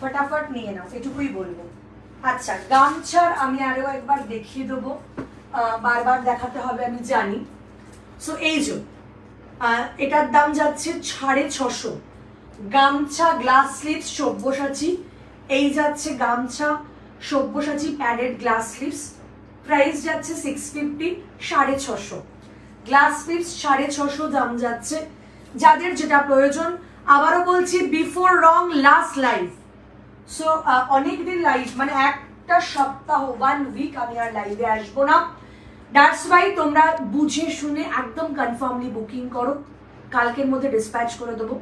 ফটাফট নিয়ে নাও, এটুকুই বলবো। আচ্ছা, গামছার আমি আরও একবার দেখিয়ে দেবো, বারবার দেখাতে হবে আমি জানি। সো এই যে এটার দাম যাচ্ছে 650। গামছা গ্লাস স্লিভস সব্যসাচী, এই যাচ্ছে গামছা Sabyasachi padded glass sleeves, price যাচ্ছে 650, 650। গ্লাস স্লিভস 650 দাম যাচ্ছে। যাদের যেটা প্রয়োজন, আবারও বলছি, বিফোর রং লাস্ট লাইভ। সো অনেকদিন লাইভ, মানে একটা সপ্তাহ, 1 উইক আমি আর লাইভে আসবো না। দ্যাটস ওয়াই তোমরা বুঝে শুনে একদম কনফার্মলি বুকিং করো, কালকের মধ্যে ডিসপ্যাচ করে দেবো।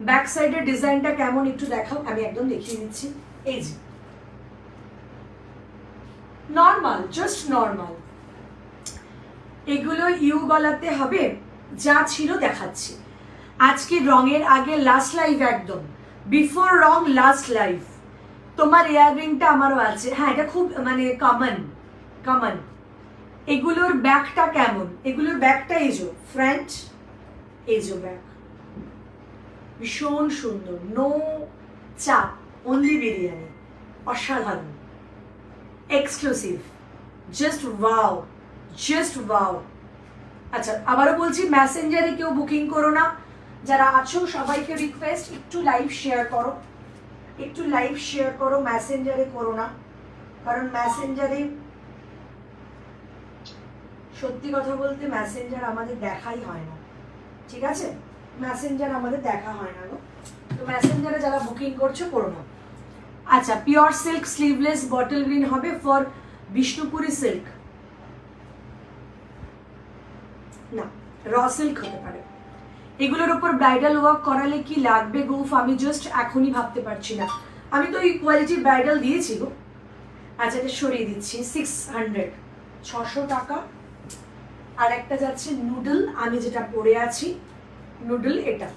ব্যাক সাইডের ডিজাইনটা কেমন একটু দেখাও, আমি একদম দেখিয়ে দিচ্ছি। এই যে নর্মাল, জাস্ট নর্মাল, এগুলো ইউ গলাতে হবে, যা ছিল দেখাচ্ছি। আজকে রঙের আগে লাস্ট লাইভ, একদম বিফোর রং লাস্ট লাইভ। তোমার ইয়াররিংটা আমারও আছে, হ্যাঁ এটা খুব মানে কমন কমন। এগুলোর ব্যাগটা কেমন, এগুলোর ব্যাগটা এই যে ফ্রন্ট, এই যে ব্যাগ ভীষণ সুন্দর, নো চাপ, অনলি বিরিয়ানি, অসাধারণ, exclusive, just wow, just wow. আচ্ছা, আবারও বলছি, মেসেঞ্জারে কেউ বুকিং করো না। যারা আছো সবাইকে রিকোয়েস্ট, একটু লাইভ শেয়ার করো, একটু লাইভ শেয়ার করো, মেসেঞ্জারে করো না, কারণ মেসেঞ্জারে সত্যি কথা বলতে মেসেঞ্জার আমাদের দেখাই হয় না, ঠিক আছে? মেসেঞ্জার আমাদের দেখা হয় না গো, তো মেসেঞ্জারে যারা বুকিং করছো করো না। আচ্ছা, pure silk sleeveless bottle green হবে ফর বিষ্ণুপুরি সিল্ক, না র সিল্ক হতে পারে। এগুলোর উপর ব্রাইডাল ওয়ার্ক করালে কি লাগবে গৌফ, আমি জাস্ট এখনই ভাবতে পারছি না। আমি তো এই কোয়ালিটির ব্রাইডাল দিয়েছি গো। আচ্ছা, এটা সরিয়ে দিচ্ছি, 600, 600 টাকা। আর একটা যাচ্ছে নুডল, আমি যেটা পরে আছি নুডল, এটা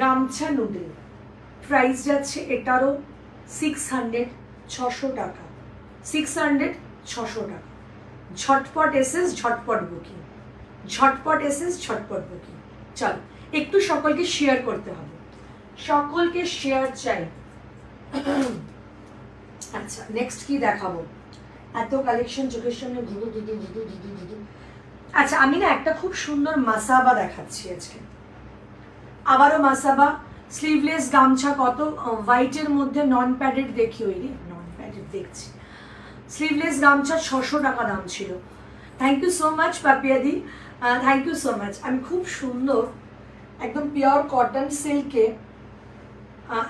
গামছা নুডল, প্রাইস যাচ্ছে এটারও 600, 600 টাকা, 600, 600 টাকা। ঝটপট এসেস, ঝটপট বুকিং, ঝটপট এসেস, ঝটপট বুকিং। চলো একটু সকলকে শেয়ার করতে হবে, সকলকে শেয়ার চাই। আচ্ছা, নেক্সট কি দেখাবো, এত কালেকশন চোখের সামনে ধুধু ধুধু ধুধু ধুধু ধুধু। আচ্ছা, আমি না একটা খুব সুন্দর মাসাবা দেখাচ্ছি আজকে, আবারও মাসাবা স্লিভলেস গামছা। কত, হোয়াইটের মধ্যে নন প্যাডেড দেখি, ওই নন প্যাডেড দেখছি, স্লিভলেস গামছা 600 টাকা দাম ছিল। থ্যাংক ইউ সো মাচ পাপিয়াদি, থ্যাংক ইউ সো মাচ। আমি খুব সুন্দর একদম পিওর কটন সিল্কে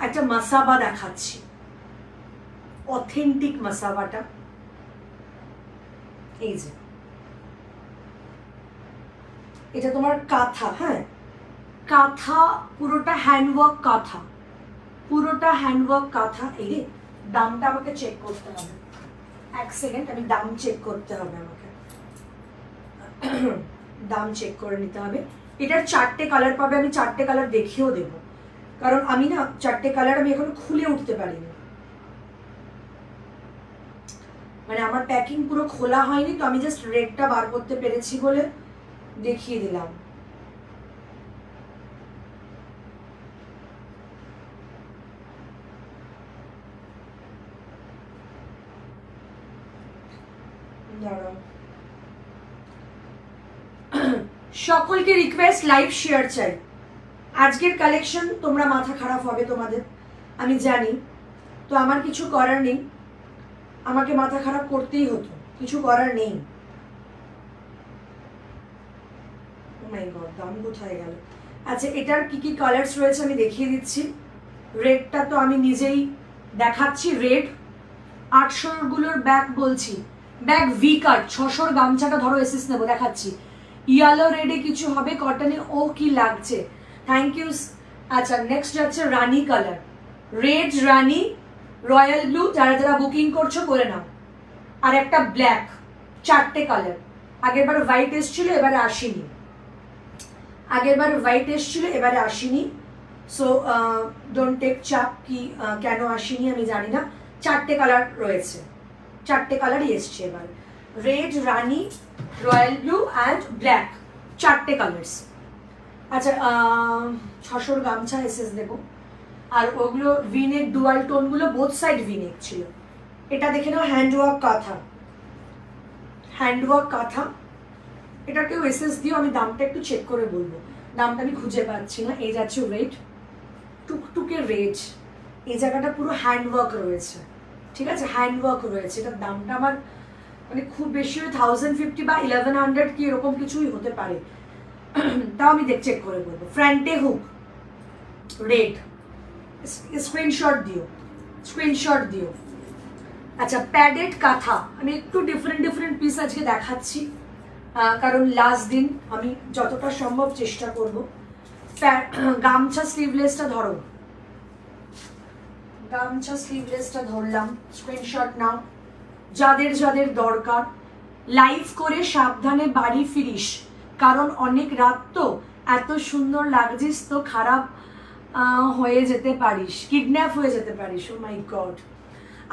একটা মাসাবা দেখাচ্ছি, অথেন্টিক মাসাবাটা। এই যে এটা তোমার কাঁথা, হ্যাঁ কাঁথা, পুরোটা হ্যান্ডওয়ার্ক কাঁথা, পুরোটা হ্যান্ডওয়ার্ক কাঁথা। এই দামটা আমাকে চেক করতে হবে, এক সেকেন্ড, আমি দাম চেক করতে হবে আমাকে, দাম চেক করে নিতে হবে। এটার 4টে কালার পাবে, আমি 4টে কালার দেখিয়েও দেবো, কারণ আমি না 4টে কালার আমি এখনো খুলে উঠতে পারিনি, মানে আমার প্যাকিং পুরো খোলা হয়নি, তো আমি জাস্ট রেডটা বার করতে পেরেছি বলে দেখিয়ে দিলাম। সকলকে রিকোয়েস্ট, লাইভ শেয়ার চাই। আজকের কালেকশন তোমরা মাথা খারাপ হবে তোমাদের, আমি জানি, তো আমার কিছু করার নেই, আমাকে মাথা খারাপ করতেই হতো, কিছু করার নেই। ও মাই গড, দাম কোথায় গেল? আচ্ছা, এটার কি কি কালার্স রয়েছে আমি দেখিয়ে দিচ্ছি। রেডটা তো আমি নিজেই দেখাচ্ছি, রেড 800-গুলোর ব্যাগ বলছি, ব্যাগ ভি কাট, 600-র গামছাটা ধরো এসেস নেবো, দেখাচ্ছি। ইয়েলো রেডে কিছু হবে কটনে, ও কি লাগছে, থ্যাংক ইউ। আচ্ছা, নেক্সট যাচ্ছে রানি কালার, রেড রানি, রয়্যাল ব্লু, যারা যারা বুকিং করছো করে নাও। আর একটা ব্ল্যাক, 4টে কালার, আগের বার হোয়াইট এসেছিল, এবারে আসেনি। আগের বার হোয়াইট এসেছিল, এবারে আসেনি। সো ডোন্ট টেক চাপ কি কেন আসেনি আমি জানি না। 4টে কালার রয়েছে, 4টে কালারই এসছে এবার। রেড, রানি, রয়্যাল ব্লু অ্যান্ড ব্ল্যাক, 4টে কালার্স। আচ্ছা 600 গামছা এসেস দেবো। আর ওগুলো ভিনেক ডুয়াল টোনগুলো বোথ সাইড ভিনেক ছিল। এটা দেখে নাও হ্যান্ডওয়ার্ক কাঁথা, হ্যান্ডওয়ার্ক কাঁথা। এটা কেউ এসএস দিও, আমি দামটা একটু চেক করে বলবো, দামটা আমি খুঁজে পাচ্ছি না। এই যাচ্ছে রেড, টুকটুকে রেড, এই জায়গাটা পুরো হ্যান্ডওয়ার্ক রয়েছে, ঠিক আছে, হ্যান্ডওয়ার্ক রয়েছে। এটার দামটা আমার মানে খুব বেশি 1050 বা 1100 কি এরকম কিছুই হতে পারে, তাও আমি চেক করে বলবো। ফ্রন্টে হুক রেড, স্ক্রিনশট দিও, স্ক্রিনশট দিও। আচ্ছা প্যাডেড কাঁথা, আমি একটু ডিফারেন্ট পিস আজকে দেখাচ্ছি, কারণ লাস্ট দিন আমি যতটা সম্ভব চেষ্টা করব। গামছা স্লিভলেসটা ধরো, গামছা স্লিভলেসটা ধরলাম, স্ক্রিনশট নাও। যাদের যাদের দরকার লাইভ করে সাবধানে বাড়ি ফিরিস, কারণ অনেক রাত তো, এত সুন্দর লাগছিস তো খারাপ হয়ে যেতে পারিস, কিডন্যাপ হয়ে যেতে পারিস। ও মাই গড,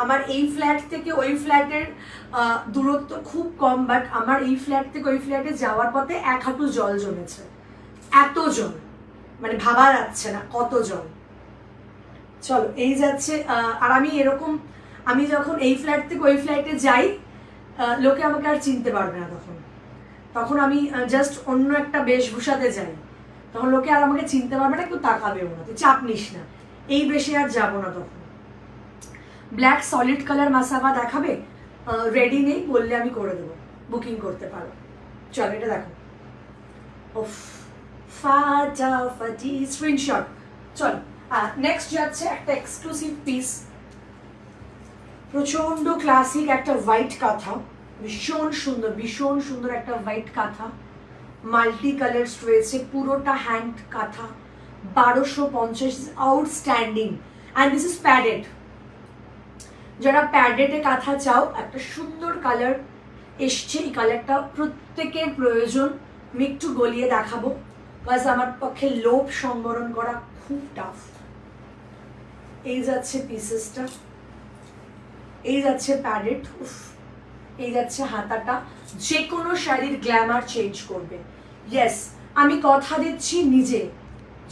আমার এই ফ্ল্যাট থেকে ওই ফ্ল্যাটের দূরত্ব খুব কম, বাট আমার এই ফ্ল্যাট থেকে ওই ফ্ল্যাটে যাওয়ার পথে 1 হাঁটু জল জমেছে, এত জল, মানে ভাবা যাচ্ছে না কত জল। চলো এই যাচ্ছে। আর আমি এরকম, আমি যখন এই ফ্ল্যাট থেকে ওই ফ্ল্যাটে যাই লোকে আমাকে আর চিনতে পারবে না, তখন আমি জাস্ট অন্য একটা বেশভূষাতে যাই, তখন লোকে আর আমাকে চিনতে পারবে না, কেউ তাকাবেও না, তুই চাপ নিস না, এই বেশে আর যাবো না তখন। ব্ল্যাক সলিড কালার মাসাবা দেখাবে? রেডি নেই, বললে আমি করে দেবো, বুকিং করতে পারো। চলো এটা দেখো, ওফ ফাটাফাটি, স্ক্রিনশট। চলো নেক্সট যাচ্ছে একটা এক্সক্লুসিভ পিস, প্রচন্ড ক্লাসিক একটা হোয়াইট কাঁথা, ভীষণ সুন্দর একটা হোয়াইট কাঁথা, মাল্টি কালার্স রয়েছে, পুরোটা হ্যান্ড কাঁথা, 1250, outstanding. And this is padded. যারা প্যাডেডে কাঁথা চাও, একটা সুন্দর কালার এসছে, এই কালারটা প্রত্যেকের প্রয়োজন। আমি একটু গলিয়ে দেখাবো, বাস আমার পক্ষে লোভ সম্বরণ করা খুব টাফ। এই যাচ্ছে পিসেসটা, এই যাচ্ছে প্যাডেড, উফ, এই যাচ্ছে হাতাটা, যে কোনো শাড়ির গ্ল্যামার চেঞ্জ করবে। ইয়েস, আমি কথা দিচ্ছি নিজে,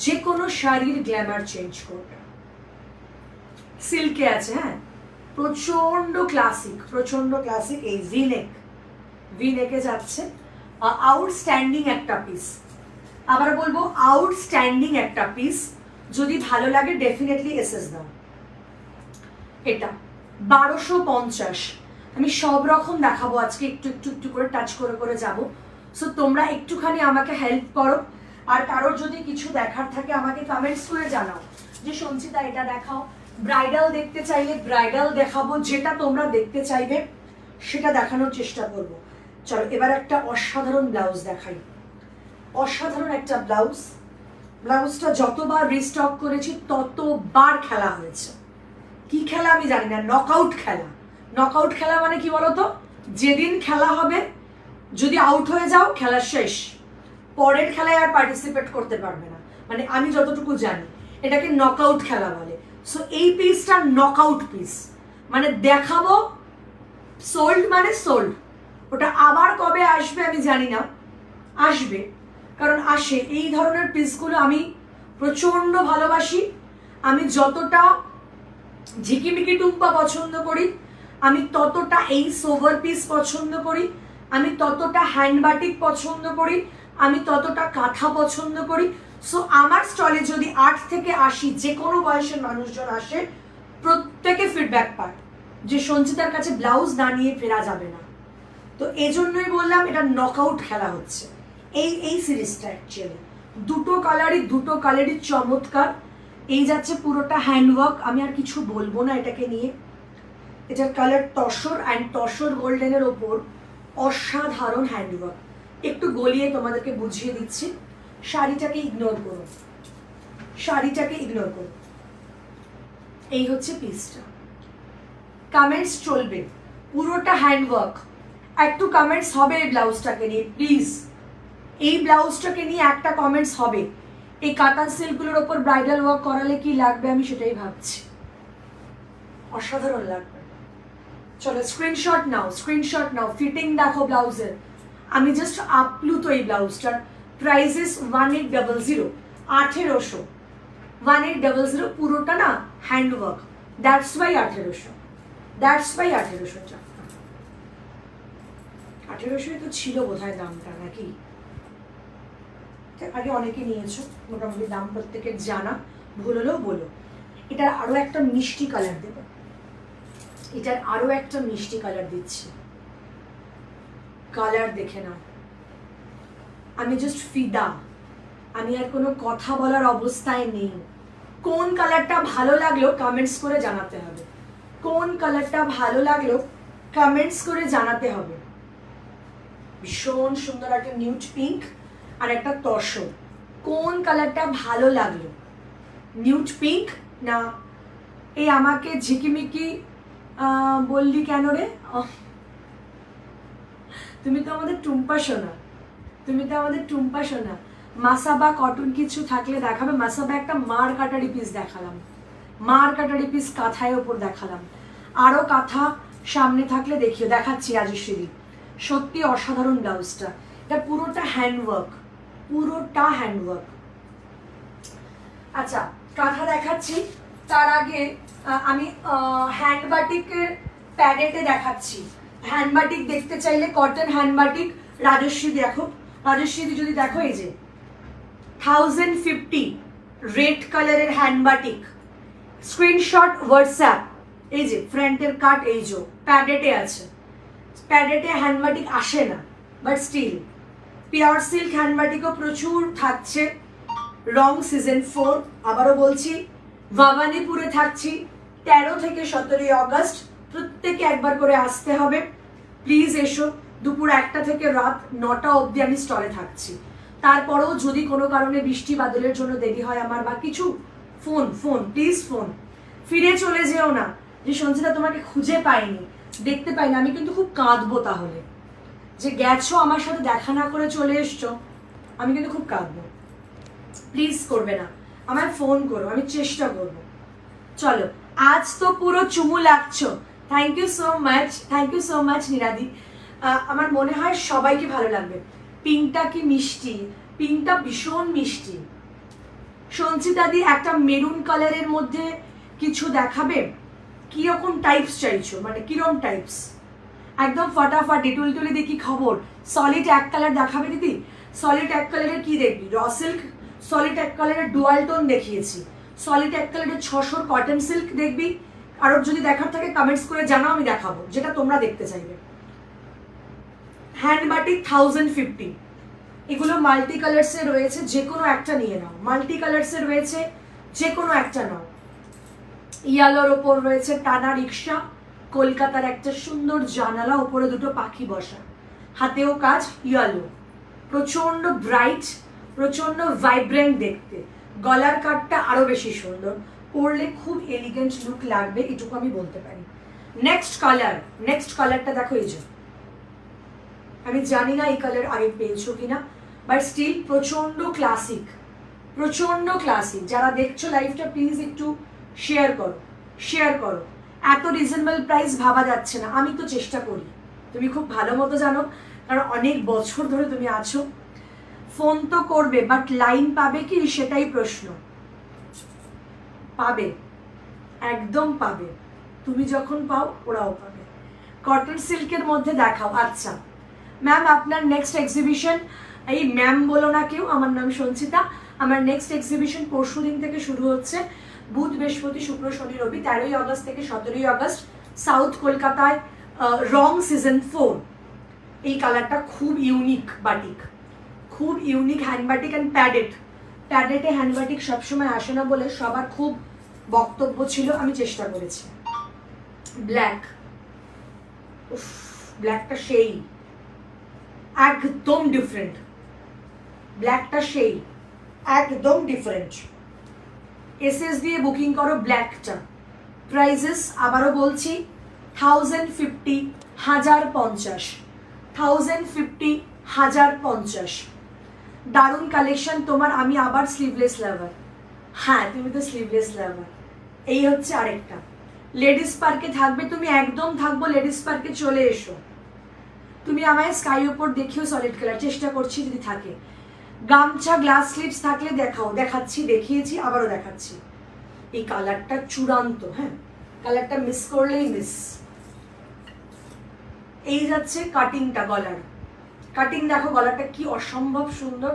যে কোনো শাড়ির গ্ল্যামার চেঞ্জ করবে। সিল্কে আছে, হ্যাঁ, প্রচন্ড ক্লাসিক। এই ভিনেকে যাচ্ছে, আউটস্ট্যান্ডিং একটা পিস, আবার বলবো আউটস্ট্যান্ডিং একটা পিস। যদি ভালো লাগে ডেফিনেটলি এসএস দাও। এটা 1250, আমি সব রকম দেখাবো আজকে, একটু করে টাচ করে যাব। সো তোমরা একটুখানি আমাকে হেল্প করো, আর কারোর যদি কিছু দেখার থাকে আমাকে কমেন্টস করে জানাও যে সঞ্চিতা এটা দেখাও। ব্রাইডাল দেখতে চাইলে ব্রাইডাল দেখাবো, যেটা তোমরা দেখতে চাইবে সেটা দেখানোর চেষ্টা করব। চলো এবার একটা অসাধারণ ব্লাউজ দেখাই, অসাধারণ একটা ব্লাউজটা যতবার রিস্টক করেছি ততবার খেলা হয়েছে। কি খেলা আমি জানি না, নকআউট খেলা মানে কি বলতো, যেদিন খেলা হবে যদি আউট হয়ে যাও খেলা শেষ, পরের খেলায় আর পার্টিসিপেট করতে পারবে না, মানে আমি যতটুকু জানি এটাকে নকআউট খেলা বলে। সো এই পিসটা নকআউট পিস, মানে দেখাবো, সোল্ড মানে সোল্ড। ওটা আবার কবে আসবে আমি জানি না, আসবে, কারণ আসে এই ধরনের পিসগুলো আমি প্রচন্ড ভালোবাসি। আমি যতটা ঝিকিমিকি টুম্পা পছন্দ করি, আমি ততটা এই সোভার পিস পছন্দ করি, আমি ততটা হ্যান্ড বাটিক পছন্দ করি, আমি ততটা কাঁথা পছন্দ করি। সো আমার স্টলে যদি 8 থেকে 80 যে কোনো বয়সের মানুষজন আসে, প্রত্যেকে ফিডব্যাক পায় যে সঞ্চিতার কাছে ব্লাউজ না নিয়ে ফেরা যাবে না। তো এজন্যই বললাম এটা নকআউট খেলা হচ্ছে এই সিরিজটা। অ্যাকচুয়ালি দুটো কালারই চমৎকার। এই যাচ্ছে পুরোটা হ্যান্ডওয়ার্ক, আমি আর কিছু বলবো না এটাকে নিয়ে। এটার কালার তসর অ্যান্ড তসর গোল্ডেনের ওপর অসাধারণ হ্যান্ডওয়ার্ক। একটু গলিয়ে তোমাদেরকে বুঝিয়ে দিচ্ছি, শাড়িটাকে ইগনোর করো, এই হচ্ছে পিসটা। কমেন্টস চলবে, পুরোটা হ্যান্ডওয়ার্ক, একটু কমেন্টস হবে এই ব্লাউজটাকে নিয়ে প্লিজ, এই ব্লাউজটাকে নিয়ে একটা কমেন্টস হবে। এই কাতান সিল্কগুলোর ওপর ব্রাইডাল ওয়ার্ক করালে কি লাগবে আমি সেটাই ভাবছি, অসাধারণ লাগবে। চলো স্ক্রিনশট নাও, স্ক্রিনশট নাও, ফিটিং দেখো ব্লাউজের। আমি জাস্ট আপ্লুত এই ব্লাউজটার। প্রাইসেস 1800, 1800, 1800, পুরোটা না handwork, that's why 1800, that's why 1800টা। 1800 তো ছিল বোধহয় দামটা, নাকি? আগে অনেকে নিয়েছো, মোটামুটি দাম প্রত্যেকের জানা, ভুল হলেও বলো। এটার আরো একটা মিষ্টি কালার দেবো, এটার আরো একটা মিষ্টি কালার দিচ্ছি, কালার দেখে নাও। আমি জাস্ট ফিদা, আমি আর কোনো কথা বলার অবস্থায় নেই। কোন কালারটা ভালো লাগলো কমেন্টস করে জানাতে হবে, কোন কালারটা ভালো লাগলো কমেন্টস করে জানাতে হবে। ভীষণ সুন্দর একটা নিউড পিঙ্ক আর একটা তসর, কোন কালারটা ভালো লাগলো? নিউড পিঙ্ক না এই আমাকে ঝিকিমিকি বললি কেন রে? তুমি তো আমাদের টুম্পা সোনা, তুমি তো আমাদের টুম্পা সোনা। মাসাবা কটন কিছু থাকলে দেখাবে। মাসাবা একটা মার কাটারি পিস দেখালাম, মার কাটারি পিস কাঁথায় ওপর দেখালাম। আরও কাঁথা সামনে থাকলে দেখিও, দেখাচ্ছি রাজেশ্বরী। সত্যি অসাধারণ ব্লাউজটা, এটা পুরোটা হ্যান্ডওয়ার্ক, পুরোটা হ্যান্ডওয়ার্ক। আচ্ছা কাঁথা দেখাচ্ছি, তার আগে আমি হ্যান্ডবাটিকের প্যাডেটে দেখাচ্ছি। হ্যান্ডবাটিক দেখতে চাইলে কটন হ্যান্ডবাটিক রাজশ্রী দেখো, রাজশ্রী যদি দেখো এই যে 1050 রেড কালারের হ্যান্ডবাটিক, স্ক্রিনশট হোয়াটসঅ্যাপ। এই যে ফ্রন্টের কাট, এই যে প্যাডেটে আছে, প্যাডেটে হ্যান্ডবাটিক আসে না, বাট স্টিল পিওর সিল্ক হ্যান্ডবাটিকও প্রচুর থাকছে। রং সিজন 4, আবারও বলছি ভবানীপুরে থাকছি 13 থেকে 17 অগস্ট। প্রত্যেকে একবার করে আসতে হবে, প্লিজ এসো। দুপুর 1টা থেকে রাত 9টা অবধি আমি স্টলে থাকছি। তারপরেও যদি কোনো কারণে বৃষ্টি বাদলের জন্য দেরি হয় আমার বা কিছু, ফোন প্লিজ ফোন। ফিরে চলে যেও না যে সঞ্চিতা তোমাকে খুঁজে পাইনি, দেখতে পাইনি। আমি কিন্তু খুব কাঁদবো তাহলে, যে গেছো আমার সাথে দেখা না করে চলে এসছো, আমি কিন্তু খুব কাঁদবো। প্লিজ করবে না, আমায় ফোন করো, আমি চেষ্টা করবো। চলো আজ তো পুরো চুমু লাগছো, thank you so much, thank you so much নিরাদি। আমার মনে হয় সবাইকে ভালো লাগবে। পিঙ্কটা কি মিষ্টি, পিঙ্কটা ভীষণ মিষ্টি। সঞ্চিতাদি একটা মেরুন কালারের মধ্যে কিছু দেখাবে, কিরকম টাইপস চাইছো, মানে কিরকম টাইপস? একদম ফাটাফাটি টুলটুলি দেখি খবর। সলিড এক কালার দেখাবে দিদি? সলিড এক কালারের কি দেখবি? র সিল্ক সলিড এক কালারের ডুয়াল টোন দেখিয়েছি, সলিড এক কালারের 600 কটন সিল্ক দেখবি। আরো যদি দেখার থাকে কমেন্টস করে জানাও, আমি দেখাবো যেটা তোমরা দেখতে চাইবে। হ্যান্ডবাটিক 1050, এগুলো মাল্টি কালার্সে রয়েছে, যে কোনো একটা নিয়ে নাও। মাল্টি কালার্সে রয়েছে, যে কোনো একটা নাও। ইয়ালোর ওপর রয়েছে টানা রিক্সা, কলকাতার একটা সুন্দর জানালা, ওপরে দুটো পাখি বসা, হাতেও কাজ, ইয়ালো, প্রচন্ড ব্রাইট, প্রচন্ড ভাইব্রেন্ট দেখতে। গলার কাটটা আরো বেশি সুন্দর, পরলে খুব এলিগেন্ট লুক লাগবে, এটুকু আমি বলতে পারি। নেক্সট কালারটা দেখো, এই যে আমি জানি না এই কালার আগে পেয়েছো কিনা, বাট স্টিল প্রচন্ড ক্লাসিক, প্রচন্ড ক্লাসিক। যারা দেখছো লাইভটা প্লিজ একটু শেয়ার করো, শেয়ার করো। এত রিজনেবল প্রাইস ভাবা যাচ্ছে না, আমি তো চেষ্টা করি, তুমি খুব ভালো মতো জানো, কারণ অনেক বছর ধরে তুমি আছো। ফোন তো করবে, বাট লাইন পাবে কি সেটাই প্রশ্ন। পাবে, একদম পাবে, তুমি যখন পাও ওরাও পাবে। কটন সিল্কের মধ্যে দেখাও। আচ্ছা ম্যাম আপনার নেক্সট এক্সিবিশন, এই ম্যাম বলো না কেউ, আমার নাম সঞ্চিতা। আমার নেক্সট এক্সিবিশন পরশু দিন থেকে শুরু হচ্ছে, বুধ বৃহস্পতি শুক্র শনি রবি, 13ই অগস্ট থেকে 17ই অগস্ট, সাউথ কলকাতায়। রং সিজন 4, এই কালারটা খুব ইউনিক বাটিক, খুব ইউনিক হ্যান্ডবাটিক অ্যান্ড প্যাডেটে হ্যান্ডবাটিক সবসময় আসে না বলে সবার খুব বক্তব্য ছিল, আমি চেষ্টা করেছি। ব্ল্যাক, ব্ল্যাকটা সেই একদম ডিফারেন্ট, ব্ল্যাকটা সেই একদম ডিফারেন্ট। এসএস দিয়ে বুকিং করো ব্ল্যাকটা। প্রাইজেস আবারও বলছি 1050, 1050, 1050, 1050। দারুণ কালেকশন তোমার। আমি আবার স্লিভলেস লাভার। হ্যাঁ, তুমি তো স্লিভলেস লাভার। এই হচ্ছে আরেকটা। লেডিস পার্কে থাকবে তুমি, একদম থাকবো লেডিস পার্কে, চলে এসো। তুমি আমায় স্কাই ওপর দেখিও সলিড কালার, চেষ্টা করছি যদি থাকে। গামছা গ্লাস স্লিভস থাকলে দেখাও। দেখাচ্ছি, দেখিয়েছি, আবারও দেখাচ্ছি। এই কালারটা চূড়ান্ত। হ্যাঁ, কালারটা মিস করলেই মিস। এই যাচ্ছে কাটিংটা, গলার কাটিং দেখো, গলাটা কি অসম্ভব সুন্দর।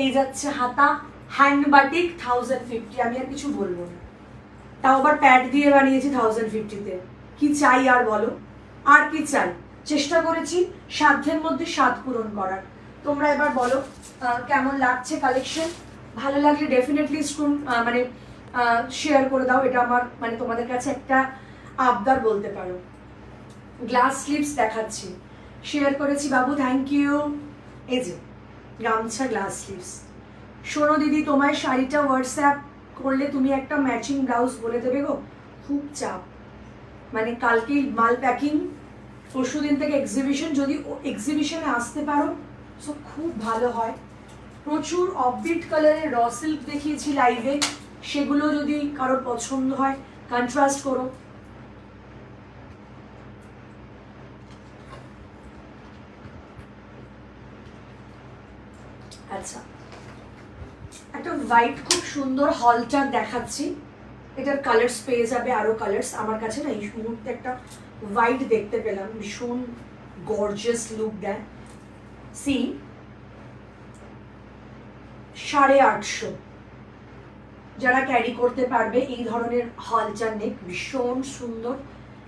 এই যাচ্ছে হাতা, হ্যান্ড বাটিক, 1050। আমি আর কিছু বলবো না। তাও আবার প্যাড দিয়ে বানিয়েছি 1050-তে। কি চাই আর বলো, আর কি চাই? চেষ্টা করেছি সাধ্যের মধ্যে স্বাদ পূরণ করার। তোমরা এবার বলো কেমন লাগছে কালেকশন। ভালো লাগলে ডেফিনেটলি মানে শেয়ার করে দাও। এটা আমার মানে তোমাদের কাছে একটা আবদার বলতে পারো। গ্লাস স্লিভস দেখাচ্ছি, শেয়ার করেছি বাবু, থ্যাংক ইউ। এই যে গামছা গ্লাস স্লিভস। শোনো দিদি, তোমার শাড়িটা হোয়াটসঅ্যাপ করলে তুমি একটা ম্যাচিং ব্লাউজ বলে দেবে গো। খুব চাপ, মানে কালকেই মাল প্যাকিং, পরশু দিন থেকে এক্সিবিশন। যদি এক্সিবিশনে আসতে পারো সো খুব ভালো হয়। প্রচুর অফবিট কালারের র সিল্ক দেখিয়েছি লাইভে, সেগুলো যদি কারোর পছন্দ হয় কন্ট্রাস্ট করো। আচ্ছা, একটা হোয়াইট খুব সুন্দর হলটার দেখাচ্ছি। এটার কালার্স পেয়ে যাবে, আরো কালার্স আমার কাছে না। এই মুহূর্তে একটা হোয়াইট দেখতে পেলাম, ভীষণ গর্জিয়াস লুক দেয়। সি 850, যারা ক্যারি করতে পারবে এই ধরনের হলচার নেক, ভীষণ সুন্দর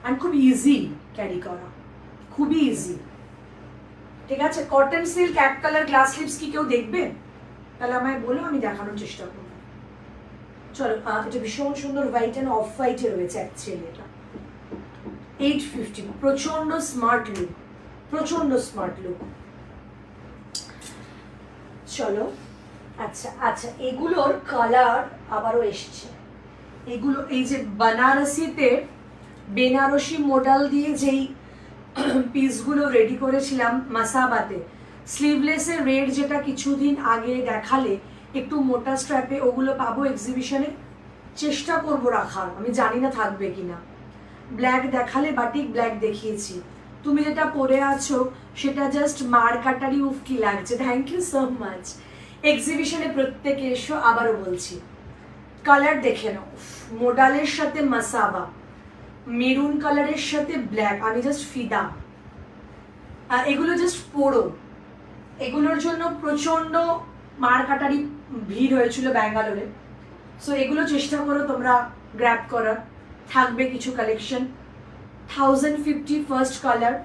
অ্যান্ড খুব ইজি ক্যারি করা, খুবই ইজি। ঠিক আছে, কটন সিল্ক এক কালার গ্লাস স্লিভস কি কেউ দেখবে? তাহলে আমায় বলো, আমি দেখানোর চেষ্টা করবো। চলো, এটা ভীষণ সুন্দর হোয়াইট অ্যান্ড অফ হোয়াইটে রয়েছে অ্যাকচুয়ালি। এটা 850, প্রচন্ড স্মার্ট লুক, প্রচন্ড স্মার্ট লুক। চলো, আচ্ছা আচ্ছা, এগুলোর কালার আবারও এসছে। এগুলো এই যে বানারসিতে বেনারসি মডেল দিয়ে যেই পিসগুলো রেডি করেছিলাম মাসাবাতে, স্লিভলেসের রেড যেটা কিছুদিন আগে দেখালে একটু মোটা স্ট্র্যাপে, ওগুলো পাবো এক্সিবিশনে। চেষ্টা করবো রাখার, আমি জানি না থাকবে কিনা। ব্ল্যাক দেখালে বাটিক ব্ল্যাক দেখিয়েছি। তুমি যেটা পরে আছো সেটা জাস্ট মার কাটারি। উফ কি লাগছে, থ্যাংক ইউ সো মাচ। এক্সিবিশনে প্রত্যেকে এসো, আবারও বলছি। কালার দেখে নাও, মোডালের সাথে মাসাবা, মেরুন কালারের সাথে ব্ল্যাক, আমি জাস্ট ফিদা। এগুলো জাস্ট পড়ো, এগুলোর জন্য প্রচন্ড মার কাটারি ভিড় হয়েছিল ব্যাঙ্গালোরে। সো এগুলো চেষ্টা করো তোমরা গ্র্যাব করার, থাকবে কিছু কালেকশন। 1050 first colour.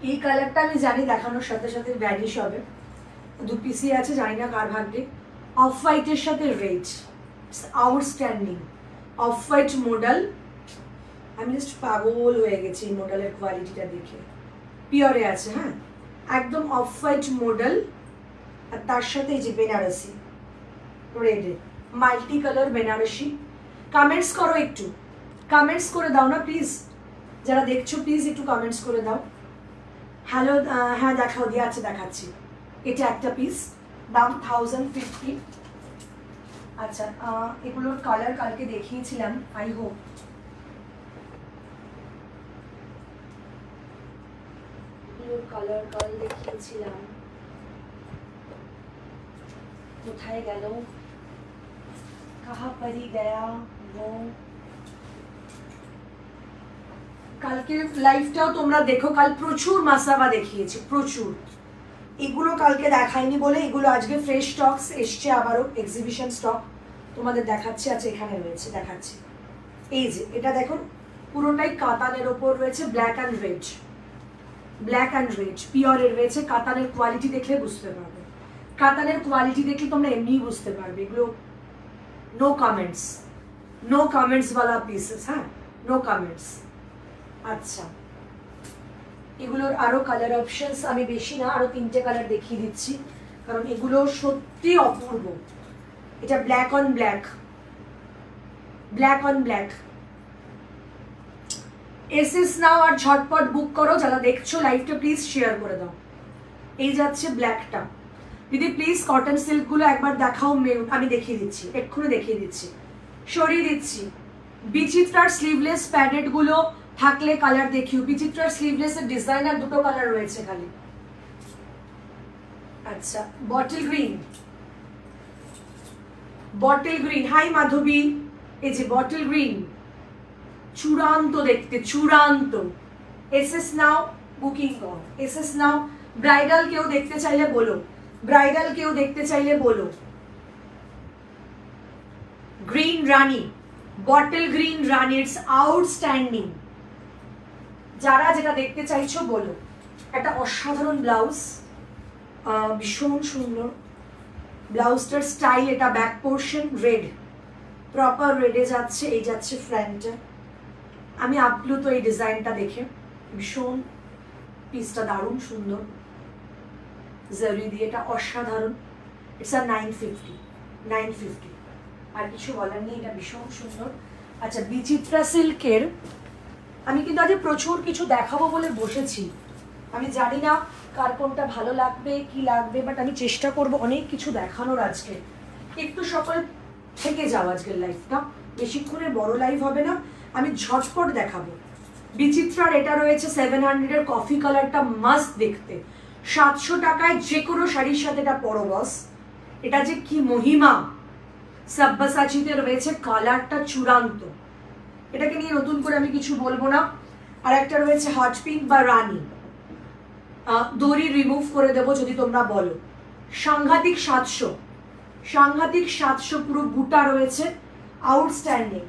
এই কালারটা আমি জানি দেখানোর সাথে সাথে ভ্যানিশ হবে, 2 পিসই আছে, জানি না কার ভাগ্যে। অফ হোয়াইটের সাথে red, outstanding off white model. আমি জাস্ট পাগল হয়ে গেছি এই মডেলের কোয়ালিটিটা দেখে। পিওরে আছে, হ্যাঁ, একদম অফ হোয়াইট মডেল। আর তার সাথে এই যে বেনারসি রেডে, মাল্টি কালার বেনারসি। কমেন্টস করো, একটু কমেন্টস করে দাও না প্লিজ, যারা দেখছো প্লিজ একটু কমেন্টস করে দাও। হ্যালো, হ্যাঁ দেখাও দিয়ে আছে, দেখাচ্ছি। এটা একটা পিস, দাম 1050। আচ্ছা, এগুলোর কালার কালকে দেখিয়েছিলাম, আই হোপ। এগুলোর কালার কাল দেখিয়েছিলাম, কোথায় গেল, কাহা পরি গয়া वो। কালকে লাইভটাও তোমরা দেখো, কাল প্রচুর মাসাবা দেখিয়েছি, প্রচুর। এগুলো কালকে দেখাইনি বলে এগুলো আজকে ফ্রেশ স্টকস এসছে, আবারও এক্সিবিশন স্টক তোমাদের দেখাচ্ছি। আছে, এখানে রয়েছে, দেখাচ্ছি। এই যে এটা দেখো, পুরোটাই কাতানের ওপর রয়েছে, black and red, black and red পিওরের রয়েছে। কাতানের কোয়ালিটি দেখলে বুঝতে পারবে, কাতানের কোয়ালিটি দেখলে তোমরা এমনিই বুঝতে পারবে। এগুলো নো কমেন্টস, নো কমেন্টস ওয়ালা পিসেস, হ্যাঁ, নো কমেন্টস। আচ্ছা, এগুলোর আরো কালার অপশনস আমি বেশি না, আরো 3টে কালার দেখিয়ে দিচ্ছি, কারণ এগুলো সত্যি অপূর্ব। এটা black on black, black on black. SS now আর ঝটপট বুক করো। যারা দেখছো লাইভটা প্লিজ শেয়ার করে দাও। এই যাচ্ছে ব্ল্যাকটা। দিদি প্লিজ কটন সিল্কগুলো একবার দেখাও মেরুন। আমি দেখিয়ে দিচ্ছি, এক্ষুনি দেখিয়ে দিচ্ছি, সরিয়ে দিচ্ছি। বিচিত্রার স্লিভলেস প্যাডেডগুলো থাকলে কালার দেখিও। বিচিত্রার স্লিভলেসের ডিজাইনার দুটো কালার রয়েছে খালি। আচ্ছা, bottle green, bottle green. Hi Madhavi, এই যে বটল গ্রিন, চূড়ান্ত দেখতে, চূড়ান্ত। এসএস নাও, বুকিং কর, এসএস নাও। ব্রাইডাল কেউ দেখতে চাইলে বলো, ব্রাইডাল কেউ দেখতে চাইলে বলো। গ্রিন রানী, বটল গ্রিন রানী, ইটস আউটস্ট্যান্ডিং। যারা যেটা দেখতে চাইছো বলো। একটা অসাধারণ ব্লাউজ, ভীষণ সুন্দর ব্লাউজটার স্টাইল। এটা ব্যাক পোর্শন রেড, প্রপার রেডে যাচ্ছে। এই যাচ্ছে ফ্রন্টটা। আমি আপ্লুত এই ডিজাইনটা দেখে, ভীষণ পিসটা দারুণ সুন্দর, জরি দিয়ে, এটা অসাধারণ। ইটস আর 950, 950, আর কিছু বলার নেই, এটা ভীষণ সুন্দর। আচ্ছা, বিচিত্রা সিল্কের আমি কিন্তু আজ প্রচুর কিছু দেখাবো বলে বসেছি। আমি জানি না কার কোনটা ভালো লাগবে কি লাগবে, বাট আমি চেষ্টা করব অনেক কিছু দেখানোর আজকে। একটু সকাল থেকে যাও আজকের লাইভটা, বেশিক্ষণের বড় লাইভ হবে না, আমি ঝটপট দেখাবো। বিচিত্রার এটা রয়েছে 700-এর কফি কালারটা, মাস্ট দেখতে। 700 টাকায় যে কোনো শাড়ির সাথে এটা পরো বস। এটা যে কি মহিমা। সাব্বাসাচিতে রয়েছে কালারটা চূড়ান্ত, এটাকে নিয়ে নতুন করে আমি কিছু বলবো না। আর একটা রয়েছে হট পিঙ্ক বা রানী, দড়ি রিমুভ করে দেবো যদি তোমরা বলো। সাংঘাতিক 700, সাংঘাতিক 700, পুরো বুটা রয়েছে, আউটস্ট্যান্ডিং।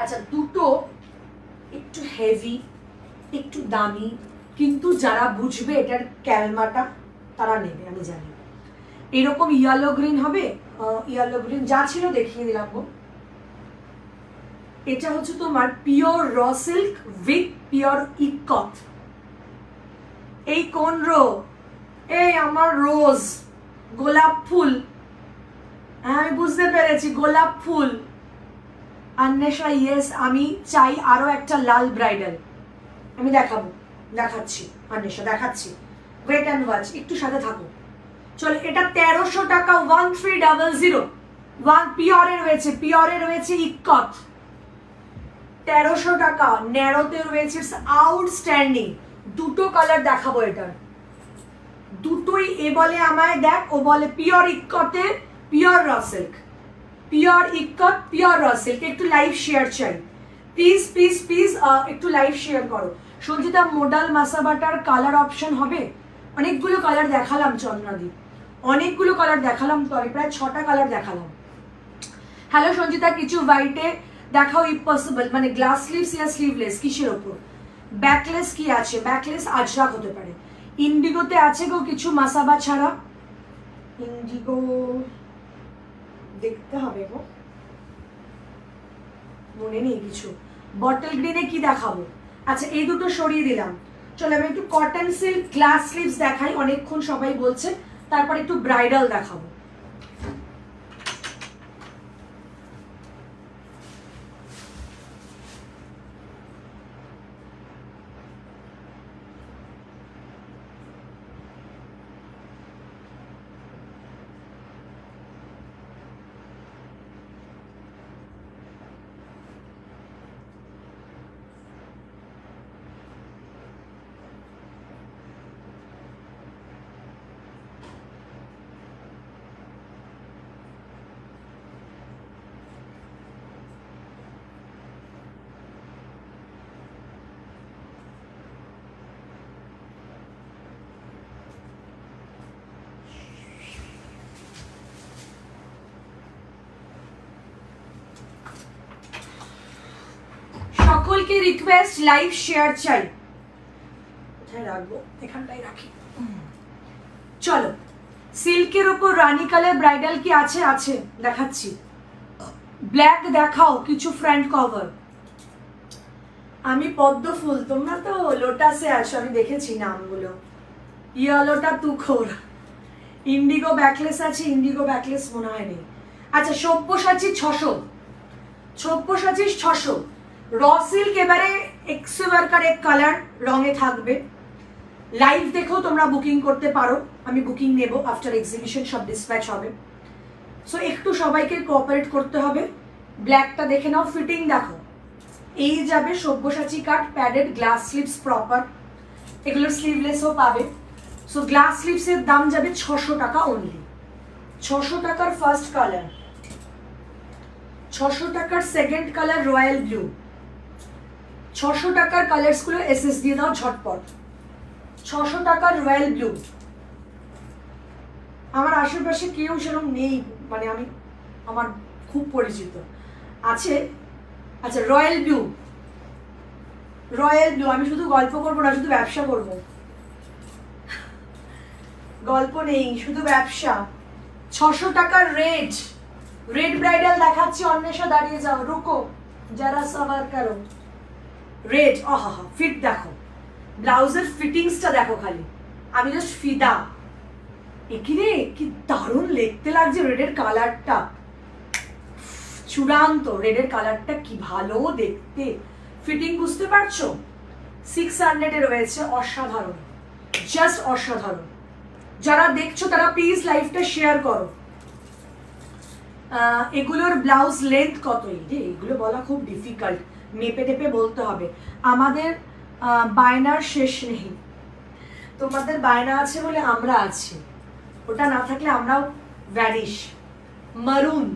আচ্ছা, দুটো একটু হেভি, একটু দামি, কিন্তু যারা বুঝবে এটার ক্যালমাটা তারা নেবে, আমি জানি। এরকম ইয়েলো গ্রিন হবে, ইয়েলো গ্রিন যা ছিল দেখিয়ে দিলাম গো। এটা হচ্ছে তোমার pure raw silk with pure ইকট। এই কোন রো? এই আমার রোজ, গোলাপ ফুল। হ্যাঁ, আমি বুঝতে পেরেছি, গোলাপ ফুল। অন্বেষা, ইয়েস, আমি চাই আরো একটা লাল ব্রাইডাল। আমি দেখাবো, দেখাচ্ছি অন্বেষা, দেখাচ্ছি। ওয়েট অ্যান্ড ওয়াচ, একটু সাথে থাকো। চলো, এটা 1300 টাকা, 1300, পিওরে রয়েছে, পিওরে রয়েছে ইকট। 1300 টাকা, ন্যারোতে রয়েছে, আউটস্ট্যান্ডিং। দুটো কালার দেখাবো এটার, দুটোই। এ বলে আমায় দেখ, ও বলে পিওর ইকটে, pure raw silk, pure ikat, pure raw silk. একটু লাইভ শেয়ার চাই প্লিজ, প্লিজ, প্লিজ, একটু লাইভ শেয়ার করো। সঞ্জিতা, মোডাল মাসাবাটার কালার অপশন হবে? অনেকগুলো কালার দেখালাম চন্দ্রাদি, অনেকগুলো কালার দেখালাম, তো আমি প্রায় 6টা কালার দেখালাম। হ্যালো সঞ্জিতা, কিছু হোয়াইটে দেখাও ইফ পসিবল। মানে গ্লাস স্লিভস ইয়া স্লিভলেস, কিসের ওপর? ব্যাকলেস কি আছে? ব্যাকলেস আজরাক হতে পারে। ইন্ডিগোতে আছে গো কিছু মাসাবা ছাড়া? ইন্ডিগো দেখতে হবে গো, মনে নেই কিছু। বটল গ্রিনে কি দেখাবো? আচ্ছা, এই দুটো সরিয়ে দিলাম। চলো আমি একটু কটন সিল্ক গ্লাস স্লিভস দেখাই, অনেকক্ষণ সবাই বলছে। তারপর একটু ব্রাইডাল দেখাবো। সকলকে রিকোয়েস্ট, লাইভ শেয়ার চাই। কোথায় রাখবো? এখানটাই রাখি। চলো, সিল্কের ওপর রানী কালার ব্রাইডাল কি আছে? আছে, দেখাচ্ছি। ব্ল্যাক দেখাও কিছু, ফ্রন্ট কভার। আমি পদ্ম ফুল, তোমরা তো লোটাসে আছো, আমি দেখেছি নামগুলো। ইয়েলোটা তুখোর। ইন্ডিগো ব্যাকলেস আছে, ইন্ডিগো ব্যাকলেস মনে হয় নেই। আচ্ছা, সব্যসাচী 600, সব্যসাচী 600, র সিল্ক এবারে এক্সেভারকার এক কালার রঙে থাকবে। লাইভ দেখেও তোমরা বুকিং করতে পারো, আমি বুকিং নেব আফটার এক্সিবিশন, সব ডিসপ্যাচ হবে। সো একটু সবাইকে কোঅপারেট করতে হবে। ব্ল্যাকটা দেখে নাও, ফিটিং দেখো, এই যাবে সব্যসাচী কাট প্যাডেড গ্লাস স্লিভস প্রপার, এগুলোর স্লিভলেসও পাবে। সো গ্লাস স্লিভসের দাম যাবে 600 টাকা অনলি। 600 টাকার ফার্স্ট কালার, 600 টাকার সেকেন্ড কালার রয়্যাল ব্লু, 600 টাকার কালার্সগুলো এসএস দিয়ে দাও ঝটপট। 600 টাকার রয়্যাল ব্লু, আমার আশেপাশে কেউ সেরকম নেই, মানে আমি আমার খুব পরিচিত আছে। আচ্ছা রয়্যাল ব্লু, রয়্যাল ব্লু, আমি শুধু গল্প করবো না, শুধু ব্যবসা করব, গল্প নেই শুধু ব্যবসা। 600 টাকার রেড, রেড ব্রাইডাল দেখাচ্ছি, অন্বেষা দাঁড়িয়ে যাও, রুকো যারা সাবার করো। রেড, আহা ফিট দেখো, ব্লাউজের ফিটিংসটা দেখো খালি, আমি জাস্ট ফিদা। এখানে কি দারুণ দেখতে লাগছে রেডের কালারটা, চূড়ান্ত রেডের কালারটা কি ভালো দেখতে। ফিটিং বুঝতে পারছো? 600 রয়েছে, অসাধারণ, জাস্ট অসাধারণ। যারা দেখছো তারা প্লিজ লাইভটা শেয়ার করো। এগুলোর ব্লাউজ লেন্থ কত? এগুলো বলা খুব ডিফিকাল্ট, মেপে টেপে বলতে হবে। আমাদের বায়নার শেষ নেই, তোমাদের বায়না আছে বলে আমরা আছি, ওটা না থাকলে আমরাও ভ্যানিশ। মারুন,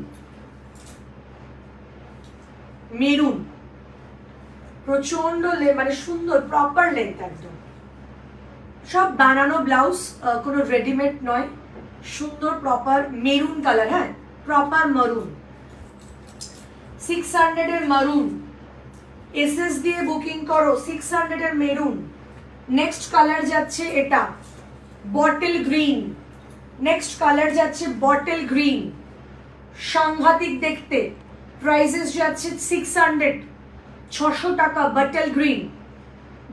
মেরুন, প্রচন্ড মানে সুন্দর প্রপার লেন্থ একদম, সব বানানো ব্লাউজ, কোনো রেডিমেড নয়, সুন্দর প্রপার মেরুন কালার। হ্যাঁ প্রপার মারুন, 600 এর মারুন, এসএস দিয়ে বুকিং করো। 600 এর মেরুন। নেক্সট কালার যাচ্ছে এটা বটল গ্রিন, নেক্সট কালার যাচ্ছে বটল গ্রিন, সাংঘাতিক দেখতে। প্রাইসেস যাচ্ছে 600, 600 টাকা bottle green.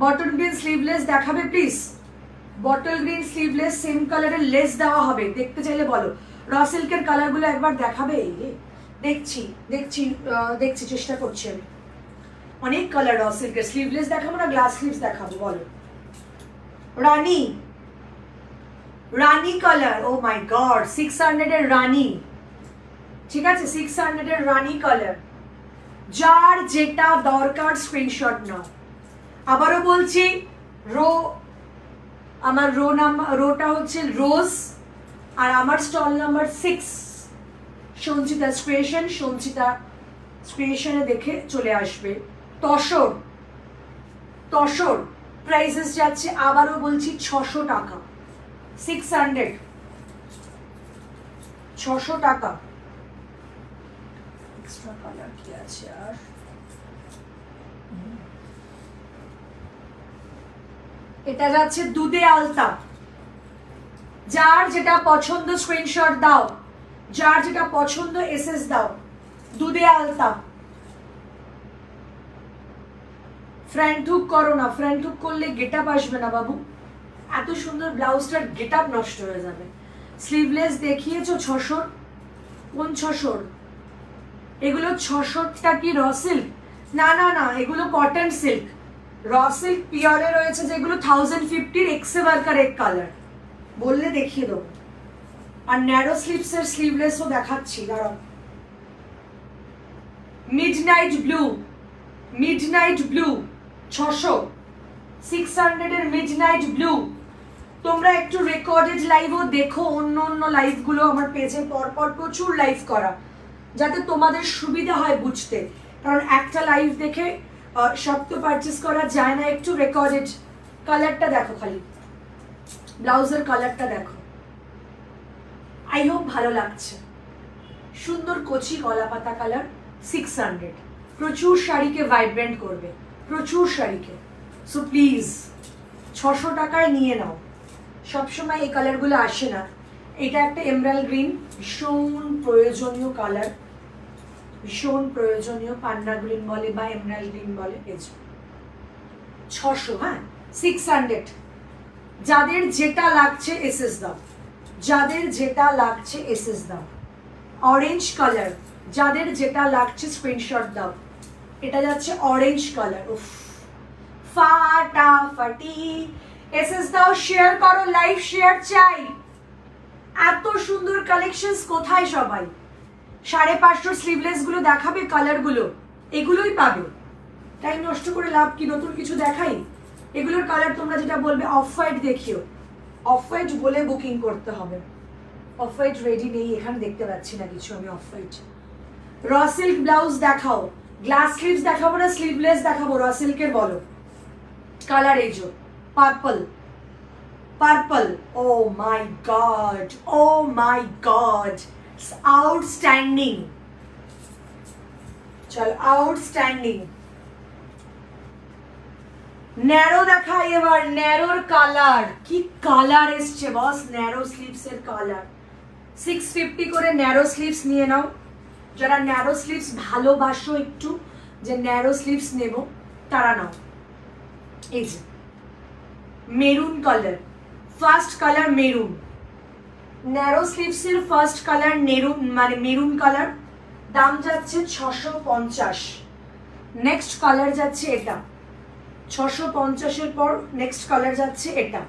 Bottle green sleeveless দেখাবে please, bottle green sleeveless, same কালারের লেস দেওয়া হবে, দেখতে চাইলে বলো। র সিল্কের কালারগুলো একবার দেখাবে? দেখছি দেখছি দেখছি, চেষ্টা করছি আমি। অনেক কালার র সিল্কের, স্লিভলেস দেখাবো না গ্লাস স্লিভস দেখাবো, বলো। রানী, রানী কালার, ও মাই গড, 600 এর রানী, ঠিক আছে 600 এর রানী কালার। যার যেটা দরকার স্ক্রিনশট নাও। আবারও বলছি, রো, আমার রো নাম্বার, রোটা হচ্ছে রোজ, আর আমার stall number 6 Sanchita creation, Sanchita ক্রিয়েশনে দেখে চলে আসবে। তসর, তসর প্রাইসেস যাচ্ছে আবারও বলছি 600 টাকা, 600, 600 টাকা। এক্সট্রা কালার কি আছে আর? এটা যাচ্ছে দুধে আলতা, যার যেটা পছন্দ স্ক্রিনশট দাও, যার যেটা পছন্দ এসএস দাও। দুধে আলতা, ফ্রন্ট হুক করো না, ফ্রন্ট হুক করলে গেট আপ আসবে না বাবু, এত সুন্দর ব্লাউজটার গেট আপ নষ্ট হয়ে যাবে। স্লিভলেস দেখিয়েছো 600, কোন 600? এগুলো 600টা কি র সিল্ক? না না না, এগুলো cotton silk. Raw silk puree রয়েছে যেগুলো 1050 এক্সেভারকার এক কালার, বললে দেখিয়ে দেবো। আর ন্যারো স্লিভসের স্লিভলেসও দেখাচ্ছি, দাঁড়াও। মিডনাইট ব্লু, মিডনাইট ব্লু 600, 600 এর মিডনাইট ব্লু। তোমরা একটু রেকর্ডেড লাইভও দেখো, অন্য অন্য লাইভগুলো আমার পেজে পরপর প্রচুর লাইভ করা, যাতে তোমাদের সুবিধা হয় বুঝতে, কারণ একটা লাইভ দেখে সব তো পারচেস করা যায় না। একটু রেকর্ডেড। কালারটা দেখো খালি, ব্লাউজের কালারটা দেখো, আই হোপ ভালো লাগছে। সুন্দর কচি কলা পাতা কালার, 600, প্রচুর শাড়িকে ভাইব্রেন্ট করবে, প্রচুর শাড়িকে। সো প্লিজ 600 টাকায় নিয়ে নাও। সবসময় এই কালারগুলো আসে না। এটা একটা এমরাল্ড গ্রিন, ভীষণ প্রয়োজনীয় কালার, ভীষণ প্রয়োজনীয়, পান্না গ্রিন বলে বা এমরাল্ড গ্রিন বলে। 600, হ্যাঁ 600। যাদের যেটা লাগছে এসএস দাও, যাদের যেটা লাগছে এসএস দাও। অরেঞ্জ কালার, যাদের যেটা লাগছে স্ক্রিনশট দাও। এটা যাচ্ছে অরেঞ্জ কালার। উফ, ফাটাফাটি। এসএস দাও, শেয়ার করো, লাইভ শেয়ার চাই। এত সুন্দর কালেকশনস কোথায় সবাই? 550 স্লিভলেস গুলো দেখাবে, কালার গুলো এগুলোই পাবে। টাইম নষ্ট করে লাভ কি, নতুন কিছু দেখাই। এগুলোর কালার তোমরা যেটা বলবে। অফ হোয়াইট দেখিও, অফ হোয়াইট বলে বুকিং করতে হবে। অফ হোয়াইট রেডি নেই এখানে, দেখতে পাচ্ছি না কিছু আমি off white. Raw silk blouse দেখাও। গ্লাস স্লিভস দেখাবো না স্লিভলেস দেখাবো? র সিল্কের বলো কালার। এই যে purple, purple. O my god, O my god, outstanding. চল আউটস্ট্যান্ডিং। ন্যারো দেখাই এবার। ন্যারোর কালার, কি কালার এসছে বস, ন্যারো স্লিভস এর কালার। 650 করে ন্যারো স্লিভস নিয়ে নাও। যারা ন্যারো স্লিভস ভালোবাসো একটু, যে ন্যারো স্লিভস নেব, তারা নাও। এই যে maroon colour, first colour maroon. Narrow sleeves এর ফার্স্ট কালার মেরুন, মানে মেরুন কালার। দাম যাচ্ছে 650। নেক্সট কালার যাচ্ছে এটা 650 এর পর নেক্সট কালার যাচ্ছে এটা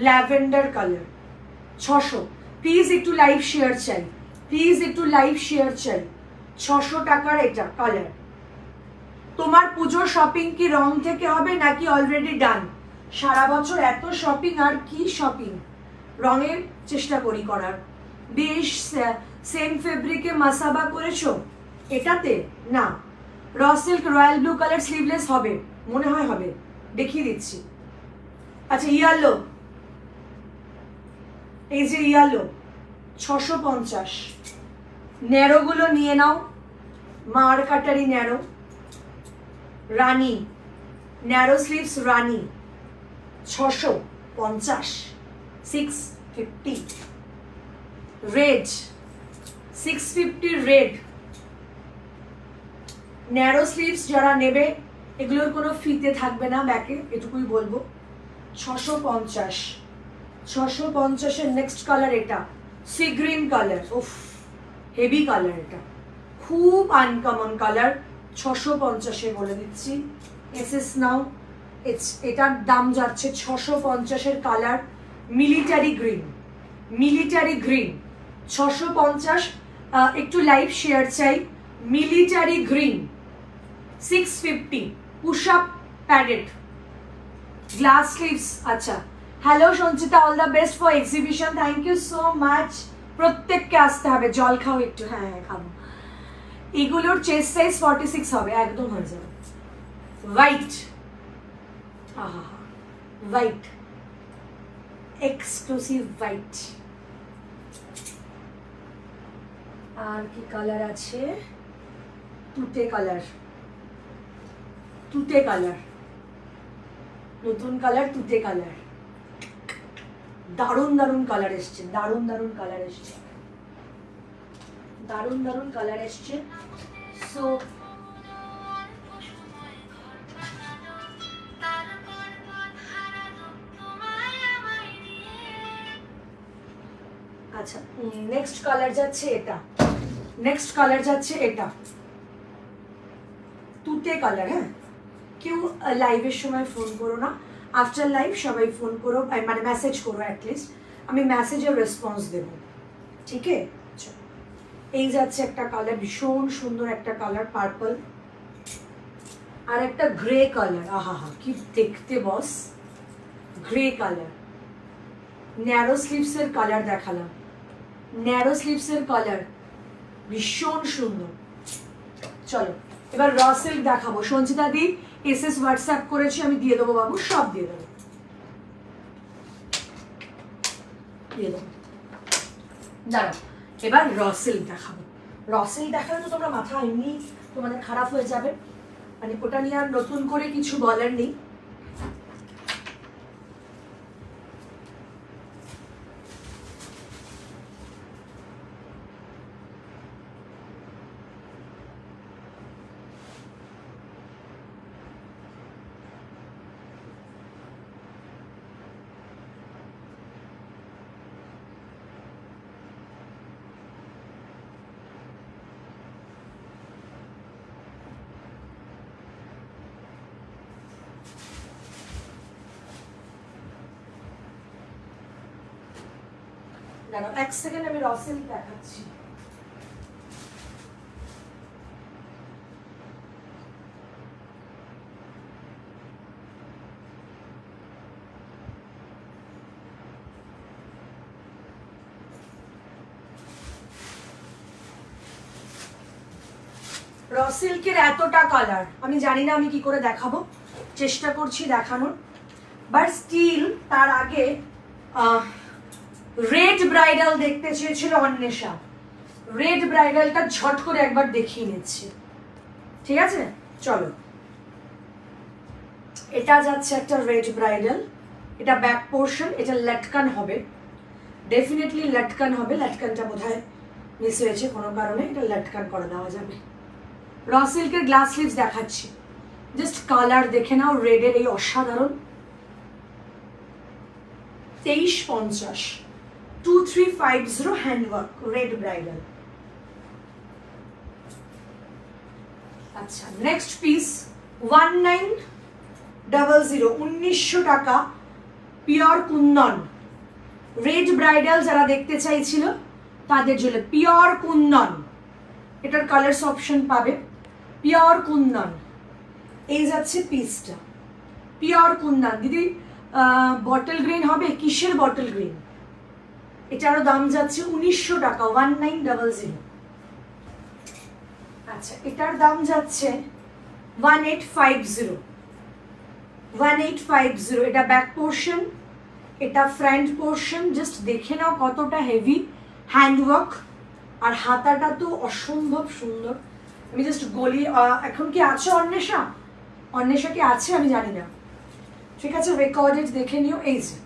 ল্যাভেন্ডার কালার। 600। প্লিজ একটু লাইভ শেয়ার চাই, প্লিজ একটু লাইভ শেয়ার চাই। 600 টাকার এটা কালার। তোমার পুজোর শপিং কি রং থেকে হবে নাকি অলরেডি ডান? সারা বছর এত শপিং, আর কি শপিং? রঙের চেষ্টা করি করার। বেশ সেম ফেব্রিকে মাসাবা করেছো এটাতে? না, raw silk royal blue colour sleeveless হবে, মনে হয় হবে, দেখিয়ে দিচ্ছি। আচ্ছা ইয়ালো, এই যে ইয়ালো 650। ন্যারোগুলো নিয়ে নাও, মার কাটারি ন্যারো, রানী ন্যারো স্লিভস রানী 650। 650। Red 650 red. ন্যারো স্লিভস যারা নেবে, এগুলোর কোনো ফিতে থাকবে না ব্যাকে, এটুকুই বলবো। 650। 650-এর নেক্সট কালার এটা সি গ্রিন কালার। উফ, হেভি কালার, এটা খুব আনকমন কালার। 650-এ বলে দিচ্ছি। SS now. এটার দাম যাচ্ছে 650-এর colour military green, military green 650। একটু লাইভ শেয়ার চাই। Military green 650। Push up padded glass sleeves. আচ্ছা, hello Sanchita, all the best for exhibition. Thank you so much. প্রত্যেককে আসতে হবে, জল খাও একটু। হ্যাঁ হ্যাঁ খাবো। এগুলোর চেস্ট সাইজ 46 হবে, একদম হয়ে যাবে। হোয়াইট, আহা হোয়াইট, এক্সক্লুসিভ হোয়াইট। আর কি কালার আছে? তুতে কালার, তুতে কালার, নতুন কালার তুতে কালার। দারুণ দারুণ কালার এসছে, দারুণ দারুণ কালার এসছে, দারুণ দারুণ কালার এসছে। সো আচ্ছা, নেক্সট কালার যাচ্ছে এটা, নেক্সট কালার যাচ্ছে এটা তুতে কালার। হ্যাঁ, কেউ লাইভের সময় ফোন করো না, আফটার লাইভ সবাই ফোন করো, মানে মেসেজ করো অ্যাটলিস্ট, আমি মেসেজের রেসপন্স দেব, ঠিক আছে? এই যাচ্ছে একটা কালার, ভীষণ সুন্দর একটা কালার পার্পল। আর একটা গ্রে কালার, আহা হা কি দেখতে বস, গ্রে কালার। ন্যারো স্লিভসের কালার দেখালাম, ন্যারো স্লিভসের কালার ভীষণ সুন্দর। চলো এবার র সিল্ক দেখাবো। সঞ্চিতা দি এসএস হোয়াটসঅ্যাপ করেছি, আমি দিয়ে দেবো বাবু, সব দিয়ে দেবো, দিয়ে দেবো। দাঁড়াও, এবার র সিল্ক দেখাবো। র সিল্ক দেখালে তো তোমরা মাথা এমনি তোমাদের খারাপ হয়ে যাবে, মানে ওটা নিয়ে আর নতুন করে কিছু বলার নেই। দাঁড়াও এক সেকেন্ড, আমি র সিল্ক দেখাচ্ছি। র সিল্কের এতটা কালার আমি জানি না আমি কি করে দেখাবো, চেষ্টা করছি দেখানোর, বাট স্টিল তার আগে রেড ব্রাইডাল দেখতে চেয়েছিল অন্বেষা, রেড ব্রাইডালটা ঝট করে একবার দেখিয়ে নিচ্ছি, ঠিক আছে? চলো, এটা যাচ্ছে একটা রেড ব্রাইডাল, এটা ব্যাক পোর্শন, এটা লটকান হবে, ডেফিনেটলি লটকান হবে, লটকানটা বোধহয় মিস হয়েছে কোনো কারণে, এটা লটকান করে দেওয়া যাবে। র সিল্কের গ্লাস স্লিভস দেখাচ্ছি, জাস্ট কালার দেখে নাও রেডের এই অসাধারণ। 2350 2350 হ্যান্ডওয়ার্ক রেড ব্রাইডাল। আচ্ছা নেক্সট পিস 1900 1900 টাকা পিওর কুন্দন, রেড ব্রাইডাল যারা দেখতে চাইছিল তাদের জন্য পিওর কুন্দন, এটার কালার্স অপশন পাবে, পিওর কুন্দন। এই যাচ্ছে পিসটা, পিওর কুন্দন। দিদি বটল গ্রিন হবে, কিসের বটল গ্রিন? এটারও দাম যাচ্ছে 1900 টাকা 1900। আচ্ছা এটার দাম যাচ্ছে 1850 1850। এটা ব্যাক পোর্শন, এটা ফ্রন্ট পোর্শন, জাস্ট দেখে নাও কতটা হেভি হ্যান্ডওয়ার্ক, আর হাতাটা তো অসম্ভব সুন্দর। আমি জাস্ট গলি, এখন কি আছে অন্বেষা? অন্বেষা কি আছে আমি জানি না, ঠিক আছে রেকর্ডেড দেখে নিও। এই যে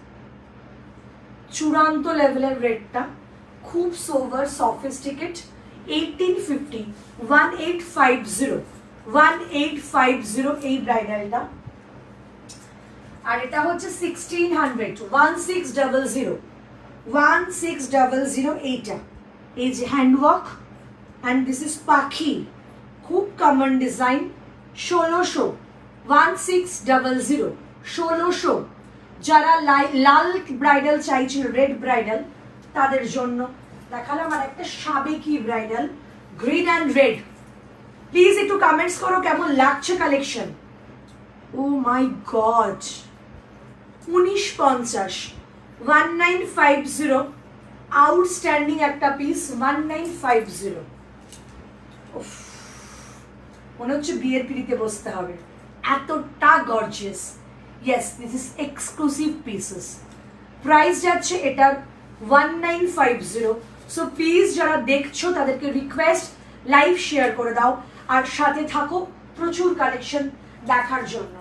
চূড়ান্ত লেভেলের রেটটা, খুব সোভার সফিস্টিকেট, 1850 1850 1850 এই ব্রাইডালটা। আর এটা হচ্ছে 1600 1600 1600 এইটা। এই যে হ্যান্ডওয়ার্ক অ্যান্ড দিস ইজ পাখি, খুব কমন ডিজাইন, 1600 1600 1600। যারা লাল ব্রাইডাল চাইছিল, রেড ব্রাইডাল, তাদের জন্য দেখালাম। আর একটা সাবেকি bridal, green and red. Please একটু কমেন্টস করো কেমন লাগছে collection. Oh my god, 1950 1950 outstanding একটা পিস, 1950। মনে হচ্ছে বিয়ের পিড়িতে বসতে হবে, এতটা gorgeous. Yes, this is exclusive pieces. Price যাচ্ছে এটার 1950। সো প্লিজ যারা দেখছো তাদেরকে রিকোয়েস্ট লাইভ শেয়ার করে দাও, আর সাথে থাকো প্রচুর কালেকশন দেখার জন্য।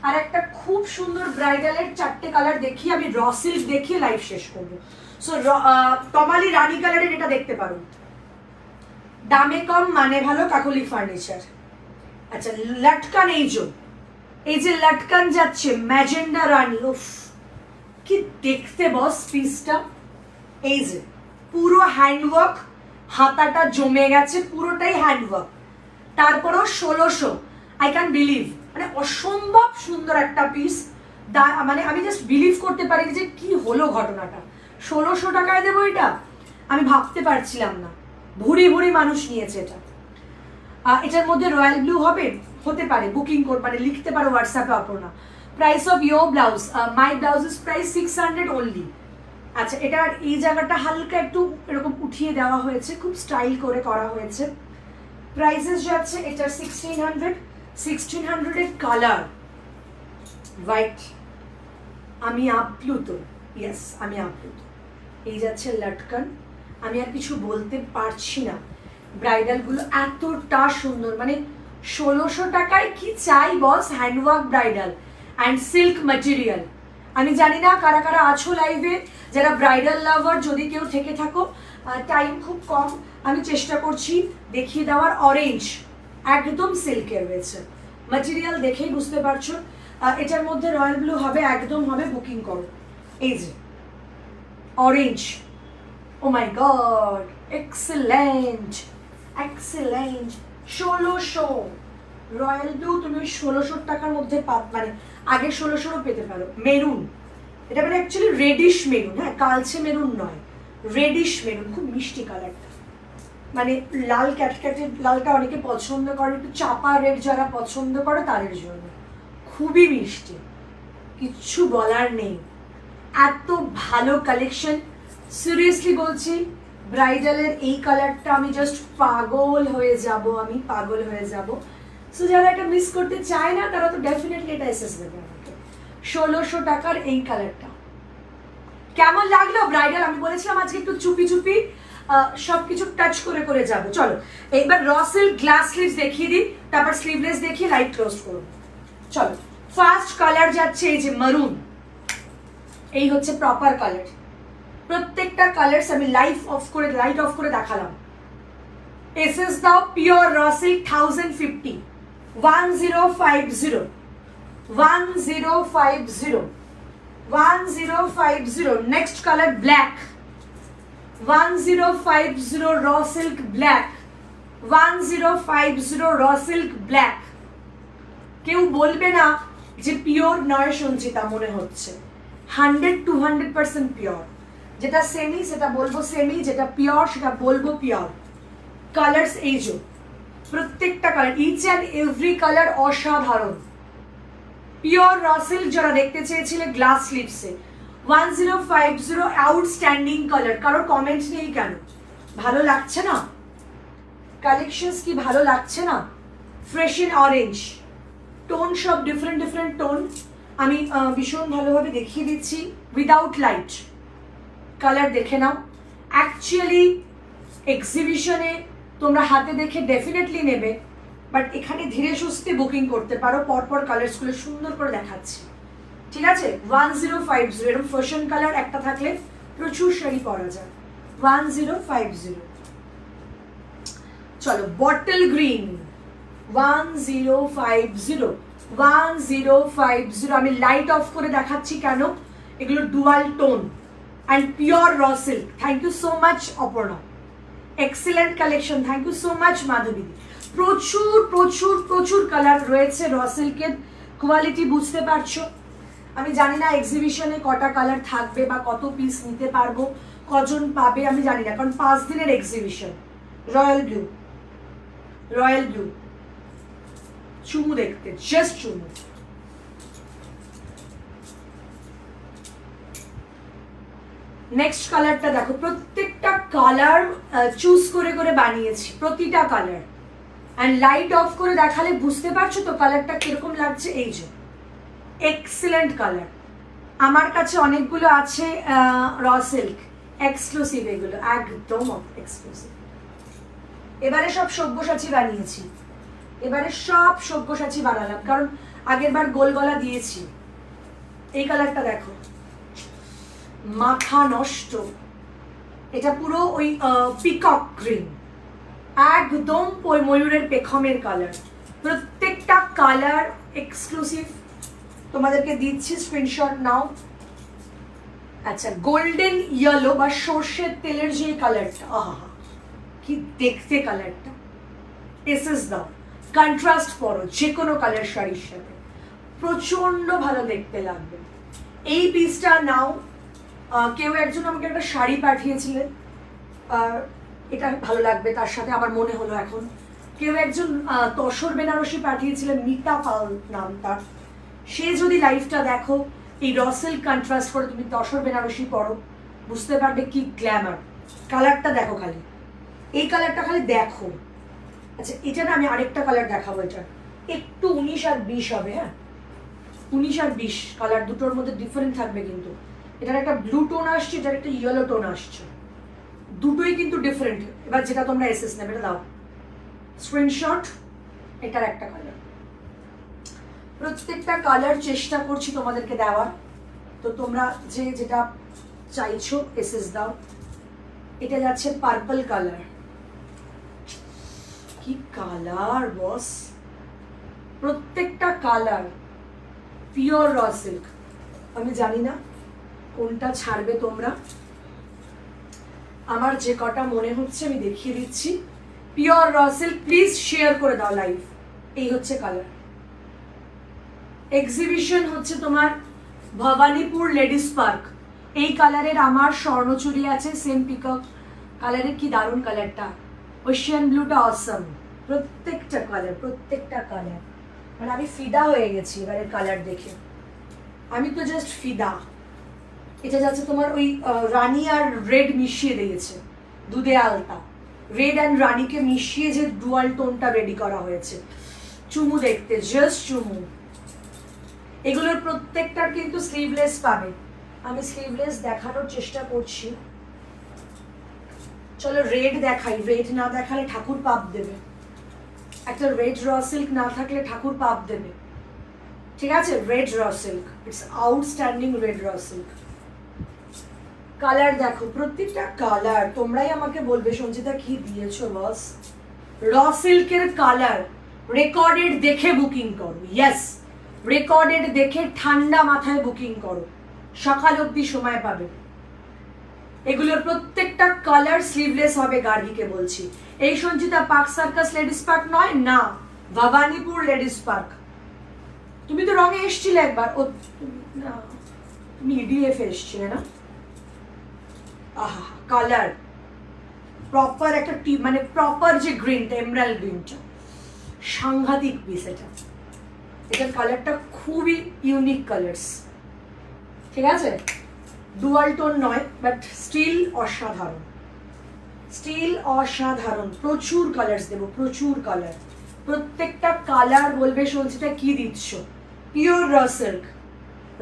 আর একটা খুব সুন্দর ব্রাইডালের 4টে কালার দেখিয়ে আমি র সিল্ক দেখিয়ে লাইভ শেষ করবো। সো তমালি রানী কালারের এটা দেখতে পারো, দামে কম মানে ভালো, কাকলি ফার্নিচার। আচ্ছা লটকান, এই যে লটকান যাচ্ছে ম্যাজেন্ডা রানী, উফ কি দেখতে বস পিসটা। এই যে পুরো হ্যান্ডওয়ার্ক, হাতাটা জমে গেছে, পুরোটাই হ্যান্ডওয়ার্ক, তারপরেও 1600। আই ক্যান বিলিভ, মানে অসম্ভব সুন্দর একটা পিস। মানে আমি জাস্ট বিলিভ করতে পারি যে কি হলো ঘটনাটা, 1600 টাকায় দেবো এটা, আমি ভাবতে পারছিলাম না। ভুরি ভুরি মানুষ নিয়েছে এটা। এটার মধ্যে রয়্যাল ব্লু হবে, হতে পারে, বুকিং করবে, মানে লিখতে পারো হোয়াটসঅ্যাপে Aparna. Price of your blouse, my blouse is price 600 only. আচ্ছা এটার এই জায়গাটা হালকা একটু এরকম উঠিয়ে দেওয়া হয়েছে, খুব স্টাইল করে করা হয়েছে। প্রাইসেস যাচ্ছে এটার 1600 1600 এর কালার হোয়াইট। আমি আপ্লুত, ইয়েস আমি আপ্লুত। এই যাচ্ছে লটকান, আমি আর কিছু বলতে পারছি না। ব্রাইডালগুলো এতটা সুন্দর, মানে 1600 টাকায় কি চাই boss, handwork bridal and silk material. আমি জানি না কারা কারা আছো লাইভে, যারা ব্রাইডাল লাভার, যদি কেউ থেকে থাকো, টাইম খুব কম, আমি চেষ্টা করছি দেখিয়ে দেওয়ার। অরেঞ্জ একদম সিল্কের রয়েছে, ম্যাটেরিয়াল দেখেই বুঝতে পারছো। এটার মধ্যে রয়্যাল ব্লু হবে, একদম হবে, বুকিং করো। এই যে orange, oh my god, excellent excellent. 1600 royal blue তুমি 1600 টাকার মধ্যে মানে আগে 1600 পেতে পারো। মেরুন, এটা মানে অ্যাকচুয়ালি রেডিশ মেরুন, হ্যাঁ কালচে মেরুন নয়, রেডিশ মেরুন, খুব মিষ্টি কালারটা, মানে লাল ক্যাটক্যাটে লালটা অনেকে পছন্দ করে, একটু চাপা রেড যারা পছন্দ করে তাদের জন্য খুবই মিষ্টি, কিচ্ছু বলার নেই, এত ভালো কালেকশন। সিরিয়াসলি বলছি, ব্রাইডালের এই কালারটা আমি জাস্ট পাগল হয়ে যাব, আমি পাগল হয়ে যাব। সো যারা এটা মিস করতে চায় না তারা তো ডেফিনেটলি এটা এসএস দেবে আমাকে। 1600 টাকার এই কালারটা কেমন লাগলো ব্রাইডাল? আমি বলেছিলাম আজকে একটু চুপি চুপি সবকিছু টাচ করে করে যাবো। চলো এইবার র সিল্ক গ্লাস স্লিভস দেখিয়ে দিই, তারপর স্লিভলেস দেখিয়ে লাইট ক্লোজ করবো। চলো ফার্স্ট কালার যাচ্ছে এই যে মারুন, এই হচ্ছে প্রপার কালার। প্রত্যেকটা কালার আমি লাইট অফ করে দেখালাম। এসএস দাও pure raw silk 1050 1050 1050 1050। Next colour black 1050 raw silk black 1050 raw silk black. কেউ বলবে না যে পিওর নয় সঞ্চিতা, মনে হচ্ছে 100-200% পিওর। যেটা সেমি সেটা বলবো সেমি, যেটা পিওর সেটা বলবো পিওর। কালার্স এই যে প্রত্যেকটা colour, each and every colour অসাধারণ। পিওর র সিল্ক যারা দেখতে চেয়েছিলে গ্লাস স্লিভসে 1050 আউটস্ট্যান্ডিং কালার। কারোর কমেন্ট নেই কেন? ভালো লাগছে না কালেকশনস? কি ভালো লাগছে না? ফ্রেশ ইন অরেঞ্জ টোন, সব ডিফারেন্ট টোন। আমি ভীষণ ভালোভাবে দেখিয়ে দিচ্ছি উইদাউট লাইট। কালার দেখে নাও। অ্যাকচুয়ালি এক্সিবিশনে তোমরা হাতে দেখে ডেফিনেটলি নেবে, বাট এখানে ধীরে সুস্থে বুকিং করতে পারো, পরপর কালারসগুলো সুন্দর করে দেখাচ্ছি, ঠিক আছে? 1050 এরকম ফ্যাশন কালার একটা থাকলে প্রচুর শাড়ি পরা যায়। 1050। চলো বটল গ্রিন 1050 আমি লাইট অফ করে দেখাচ্ছি কেন, এগুলো dual tone and pure raw silk. Thank you so much Aparna, excellent collection, thank you so much Madhavi. প্রচুর প্রচুর প্রচুর কালার রয়েছে র সিল্কের, কোয়ালিটি বুঝতে পারছো। আমি জানি না এক্সিবিশনে কটা কালার থাকবে বা কত পিস নিতে পারবো, কজন পাবে আমি জানি না, কারণ 5 দিনের exhibition. Royal blue, royal blue, চুমু দেখতে, জাস্ট চুমু। নেক্সট কালারটা দেখো, প্রত্যেকটা কালার চুজ করে করে বানিয়েছি, প্রতিটা কালার। অ্যান্ড লাইট অফ করে দেখালে বুঝতে পারছো তো কালারটা কিরকম লাগছে। এই যে এক্সিলেন্ট কালার। আমার কাছে অনেকগুলো আছে র সিল্ক এক্সক্লুসিভ, এগুলো একদম এক্সক্লুসিভ। এবারে সব সব্যসাচী বানিয়েছি, এবারে সব সব্যসাচী বানালাম, কারণ আগের বার গোল গলা দিয়েছি। এই কালারটা দেখো, মাথা নষ্ট, এটা পুরো ওই পিকক গ্রিন, একদম ময়ূরের পেখমের কালার। প্রত্যেকটা কালার এক্সক্লুসিভ, তোমাদেরকে দিচ্ছি, স্ক্রিনশট নাও। আচ্ছা, গোল্ডেন ইয়েলো বা সর্ষের তেলের যে কালারটা, আহা কি দেখতে কালারটা। এসএস দাও, কন্ট্রাস্ট পরো যে কোনো কালার শাড়ির সাথে, প্রচন্ড ভালো দেখতে লাগবে। এই পিসটা নাও। কেউ একজন আমাকে একটা শাড়ি পাঠিয়েছিলেন, এটা ভালো লাগবে তার সাথে, আমার মনে হলো এখন। কেউ একজন তসর বেনারসি পাঠিয়েছিলেন, মিতা পাল নাম তার। সে যদি লাইভটা দেখো, এই রসেল কন্ট্রাস্ট করে তুমি তসর বেনারসি পরো, বুঝতে পারবে কি গ্ল্যামার। কালারটা দেখো খালি, এই কালারটা খালি দেখো। আচ্ছা, এটা না আমি আরেকটা কালার দেখাবো, এটা একটু 19 আর 20 হবে। হ্যাঁ, 19 আর 20 কালার দুটোর মধ্যে ডিফারেন্ট থাকবে, কিন্তু এটার একটা ব্লু টোন আসছে, এটার একটা ইয়েলো টোন আসছে, দুটোই কিন্তু ডিফারেন্ট। এবার যেটা তোমরা এসএস নেবে এটা দাও স্ক্রিনশট। এটার একটা কালার, প্রত্যেকটা কালার চেষ্টা করছি তোমাদেরকে দেওয়ার, তো তোমরা যে যেটা চাইছো এসএস দাও। এটা যাচ্ছে পার্পল কালার, কি কালার বস, প্রত্যেকটা কালার পিওর র সিল্ক। আমি জানি না কোনটা ছাড়বে তোমরা, আমার যে কটা মনে হচ্ছে আমি দেখিয়ে দিচ্ছি। Pure raw silk, please share করে দাও লাইভ। এই হচ্ছে কালার। এক্সিবিশন হচ্ছে তোমার ভবানীপুর লেডিস পার্ক, এই কালারের আমার স্বর্ণচুরি আছে, সেম পিকক কালারের। কি দারুণ কালারটা, ওশিয়ান ব্লুটা অসম। প্রত্যেকটা কালার মানে আমি ফিদা হয়ে গেছি এবারের কালার দেখে, আমি তো জাস্ট ফিদা। এটা যাচ্ছে তোমার ওই রানী আর রেড মিশিয়ে দিয়েছে, দুধে আলতা রেড অ্যান্ড রানীকে মিশিয়ে যে ডুয়াল টোনটা রেডি করা হয়েছে। চুমু দেখতে জাস্ট চুমু। এগুলোর প্রত্যেকটার কিন্তু স্লিভলেস পাবে, আমি স্লিভলেস দেখানোর চেষ্টা করছি। চলো রেড দেখাই, রেড না দেখালে ঠাকুর পাপ দেবে। একটা রেড র সিল্ক না থাকলে ঠাকুর পাপ দেবে, ঠিক আছে? Red raw silk, it's outstanding red raw silk. Colour দেখো, প্রত্যেকটা কালার তোমরাই আমাকে বলবে সঞ্চিতা কি দিয়েছো বস। র সিল্কের কালার রেকর্ডেড দেখে বুকিং করো, ইয়েস রেকর্ডেড দেখে ঠান্ডা মাথায় বুকিং করো, সকাল অবধি সময় পাবে। এগুলোর প্রত্যেকটা কালার স্লিভলেস হবে, গার্গীকে বলছি। এই Sanchita park circus ladies park নয়, না ভবানীপুর লেডিস পার্ক। তুমি তো রঙে এসছিলে একবার, ও না তুমি ইডিএফ এসছিলে না? আহা কালার প্রপার একটা মানে প্রপার যে গ্রিনটা, এমরাল্ড গ্রিনটা, সাংঘাতিক পিস এটা। এটার কালারটা খুবই ইউনিক কালার্স, ঠিক আছে? ডুয়াল টোন নয়, বাট স্টিল অসাধারণ, স্টিল অসাধারণ। প্রচুর কালার্স দেবো, প্রচুর কালার। প্রত্যেকটা কালার বলবে সঞ্চিতা কি দিচ্ছ। Pure raw silk,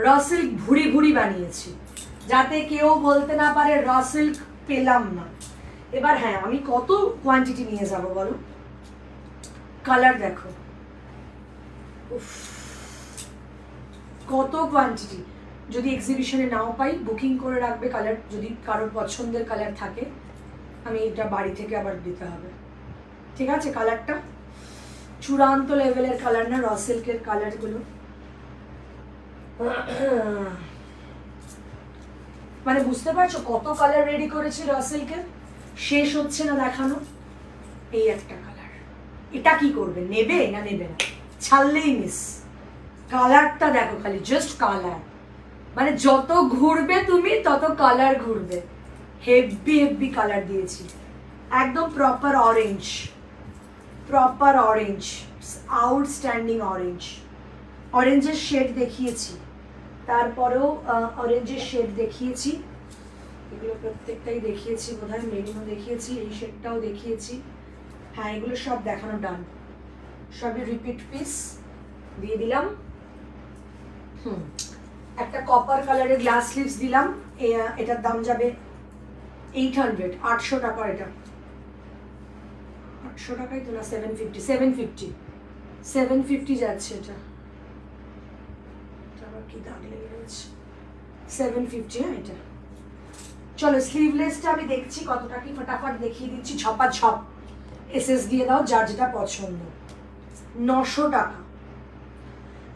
raw silk ভুড়ি ভুড়ি বানিয়েছি, যাতে কেউ বলতে না পারে র সিল্ক পেলাম না। এবার হ্যাঁ, আমি কত কোয়ান্টিটি নিয়ে যাব বলো? কালার দেখো, উফ কত কোয়ান্টিটি। যদি এক্সিবিশনে নাও পাই, বুকিং করে রাখবে কালার, যদি কারোর পছন্দের কালার থাকে। আমি এটা বাড়ি থেকে আবার দিতে হবে, ঠিক আছে? কালারটা চূড়ান্ত লেভেলের কালার না র সিল্কের কালারগুলো, মানে বুঝতে পারছো কত কালার রেডি করেছি র সিল্কের, শেষ হচ্ছে না দেখানো। এই একটা কালার, এটা কি করবে, নেবে না নেবে না, ছাড়লেই মিস। কালারটা দেখো খালি, জাস্ট কালার, মানে যত ঘুরবে তুমি তত কালার ঘুরবে। হেভি হেভি কালার দিয়েছি, একদম proper orange, proper orange, outstanding orange. অরেঞ্জের শেড দেখিয়েছি, তারপরেও অরেঞ্জের শেড দেখিয়েছি, এগুলো প্রত্যেকটাই দেখিয়েছি বোধহয়, মেরুনও দেখিয়েছি, এই শেডটাও দেখিয়েছি। হ্যাঁ এগুলো সব দেখানো ডান, সবই রিপিট পিস দিয়ে দিলাম। একটা কপার কালারের গ্লাস স্লিভস দিলাম, এটার দাম যাবে 800, 800 টাকা। এটা 800 টাকাই তো না, 750, 750, 750 যাচ্ছে। এটা আবার কি দাগ লেগে রয়েছে, 750। হ্যাঁ এটা চলো, স্লিভলেসটা আমি দেখছি কতটা কি, ফটাফট দেখিয়ে দিচ্ছি, ছপা ছপ। এসএস দিয়ে দাও যার যেটা পছন্দ। 900 টাকা।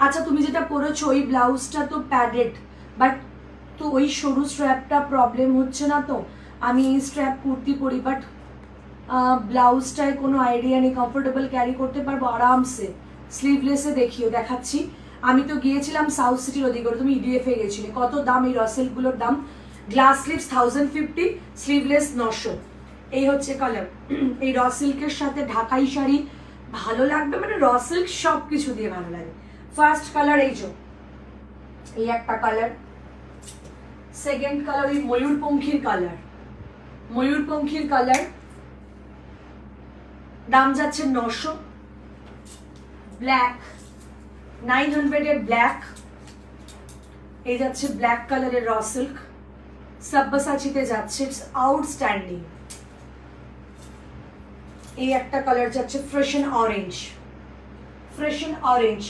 আচ্ছা তুমি যেটা পরেছো ওই ব্লাউজটা তো প্যাডেড, বাট তো ওই সরু স্ট্র্যাপটা প্রবলেম হচ্ছে না তো? আমি এই স্ট্র্যাপ কুর্তি পরি, বাট ব্লাউজটায় কোনো আইডিয়া নেই, কমফোর্টেবল ক্যারি করতে পারবো আরামসে। স্লিভলেসে দেখাচ্ছি। আমি তো গিয়েছিলাম সাউথ সিটির ওদিকে, তুমি ইডিএফে গেছিলে। কত দাম এই রসেলগুলোর দাম? Glass sleeves 1050, sleeveless 900। এই হচ্ছে কালার। এই র সিল্কের সাথে ঢাকাই শাড়ি ভালো লাগবে, মানে র সিল্ক সব কিছু দিয়ে ভালো লাগে। ফার্স্ট কালার এই যে, এই একটা কালার। সেকেন্ড কালার ওই ময়ূরপঙ্খীর কালার, ময়ূরপঙ্খীর কালার, দাম যাচ্ছে 900। ব্ল্যাক 900 এর ব্ল্যাক, এই যাচ্ছে ব্ল্যাক কালারের র সিল্ক, সাব্বাসাচিতে যাচ্ছে, ইটস আউটস্ট্যান্ডিং। এই একটা কালার যাচ্ছে ফ্রেশন অরেঞ্জ, ফ্রেশন অরেঞ্জ।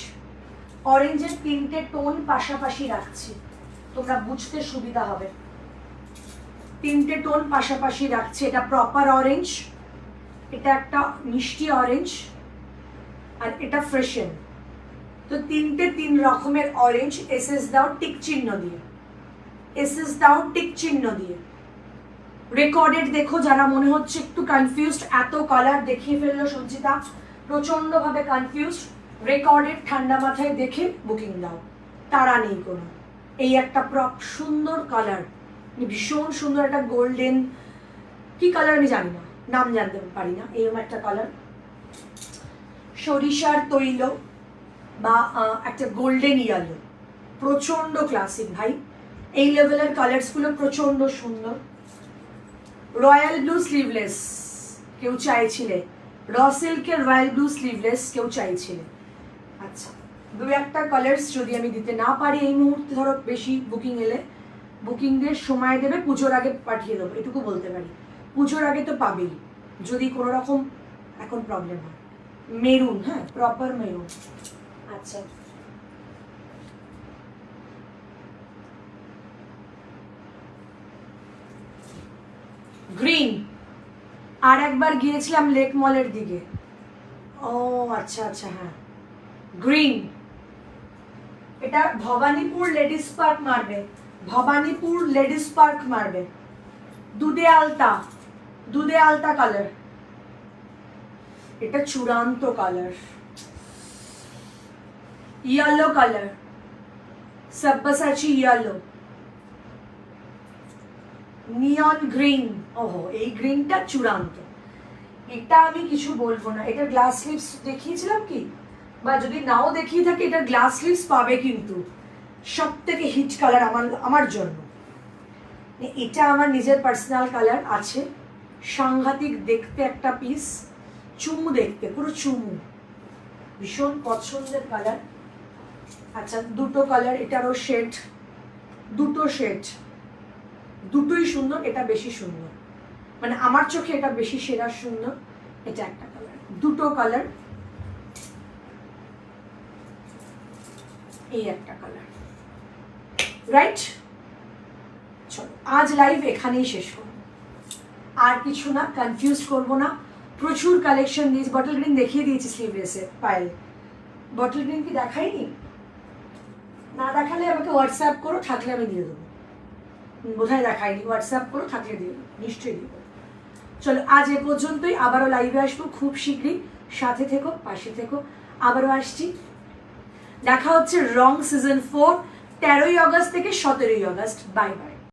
অরেঞ্জের 3টে টোন পাশাপাশি রাখছি, তোমরা বুঝতে সুবিধা হবে। 3টে টোন পাশাপাশি রাখছি। এটা প্রপার অরেঞ্জ, এটা একটা মিষ্টি অরেঞ্জ, আর এটা ফ্রেশন। তো 3 রকমের অরেঞ্জ। এসএস দাও টিক চিহ্ন দিয়ে, এসএস দাও টিক চিহ্ন দিয়ে। রেকর্ডেড দেখো, যারা মনে হচ্ছে একটু কনফিউজড, এত কালার দেখিয়ে ফেললো সঞ্চিতা, প্রচন্ডভাবে কনফিউজড, রেকর্ডেড ঠান্ডা মাথায় দেখে বুকিং দাও, তারা নেই কোনো। এই একটা সুন্দর কালার, ভীষণ সুন্দর একটা গোল্ডেন, কি কালার আমি জানি না, নাম জানতে পারি না, এরকম একটা কালার, সরিষার তৈল বা একটা গোল্ডেন ইয়েলো, প্রচন্ড ক্লাসিক ভাই। এই লেভেলের কালার্সগুলো প্রচন্ড সুন্দর। রয়্যাল ব্লু স্লিভলেস কেউ চাইছিলে, র সিল্কের রয়্যাল ব্লু স্লিভলেস কেউ চাইছিলে। আচ্ছা, দু একটা কালার্স যদি আমি দিতে না পারি এই মুহূর্তে, ধরো বেশি বুকিং এলে বুকিংদের সময় দেবে, পুজোর আগে পাঠিয়ে দেবো, এটুকু বলতে পারি। পুজোর আগে তো পাবেই, যদি কোনো রকম এখন প্রবলেম হয়। মেরুন, হ্যাঁ প্রপার মেরুন। আচ্ছা, গ্রিন, আর একবার গিয়েছিলাম লেক মলের দিকে। ও আচ্ছা আচ্ছা, হ্যাঁ গ্রিন, এটা ভবানীপুর লেডিস পার্ক মারবে, ভবানীপুর লেডিস পার্ক মারবে। দুধে আলতা, দুধে আলতা কালার, এটা চূড়ান্ত colour. Yellow colour, Sabyasachi yellow, neon green. ওহো, এই গ্রিনটা চূড়ান্ত, এটা আমি কিছু বলবো না। এটা গ্লাস লিপস দেখিয়েছিলাম কি, বা যদি নাও দেখিয়ে থাকে, এটা গ্লাস লিপস পাবে কিন্তু সব থেকে হিট কালার আমার জন্য। এটা আমার নিজের পার্সোনাল কালার আছে, সাংঘাতিক দেখতে একটা পিস, চুমু দেখতে, পুরো চুমু, ভীষণ পছন্দের কালার। আচ্ছা, দুটো কালার, এটারও শেড, দুটো শেড, দুটোই সুন্দর, এটা বেশি সুন্দর, মানে আমার চোখে এটা বেশি সেরা সুন্দর। এটা একটা কালার, দুটো কালার, এই একটা কালার, রাইট। চলো আজ লাইভ এখানেই শেষ করবো, আর কিছু না, কনফিউজ করবো না, প্রচুর কালেকশন দিয়েছি। বটল গ্রিন দেখিয়ে দিয়েছি স্লিভলেসে পায়েল, বটল গ্রিন কি দেখাইনি? না দেখালে আমাকে হোয়াটসঅ্যাপ করো, থাকলে আমি দিয়ে দেবো, বোধহয় দেখাইনি, হোয়াটসঅ্যাপ করো, থাকলে দিয়ে দেবো, নিশ্চয়ই দিয়ে দেবো। চলো আজ এ পর্যন্তই, আবারও লাইভে আসবো খুব শীঘ্রই, সাথে থেকো, পাশে থেকো, আবারও আসছি। দেখা হচ্ছে রং সিজন 4, 13ই অগস্ট থেকে 17ই অগস্ট। Bye bye.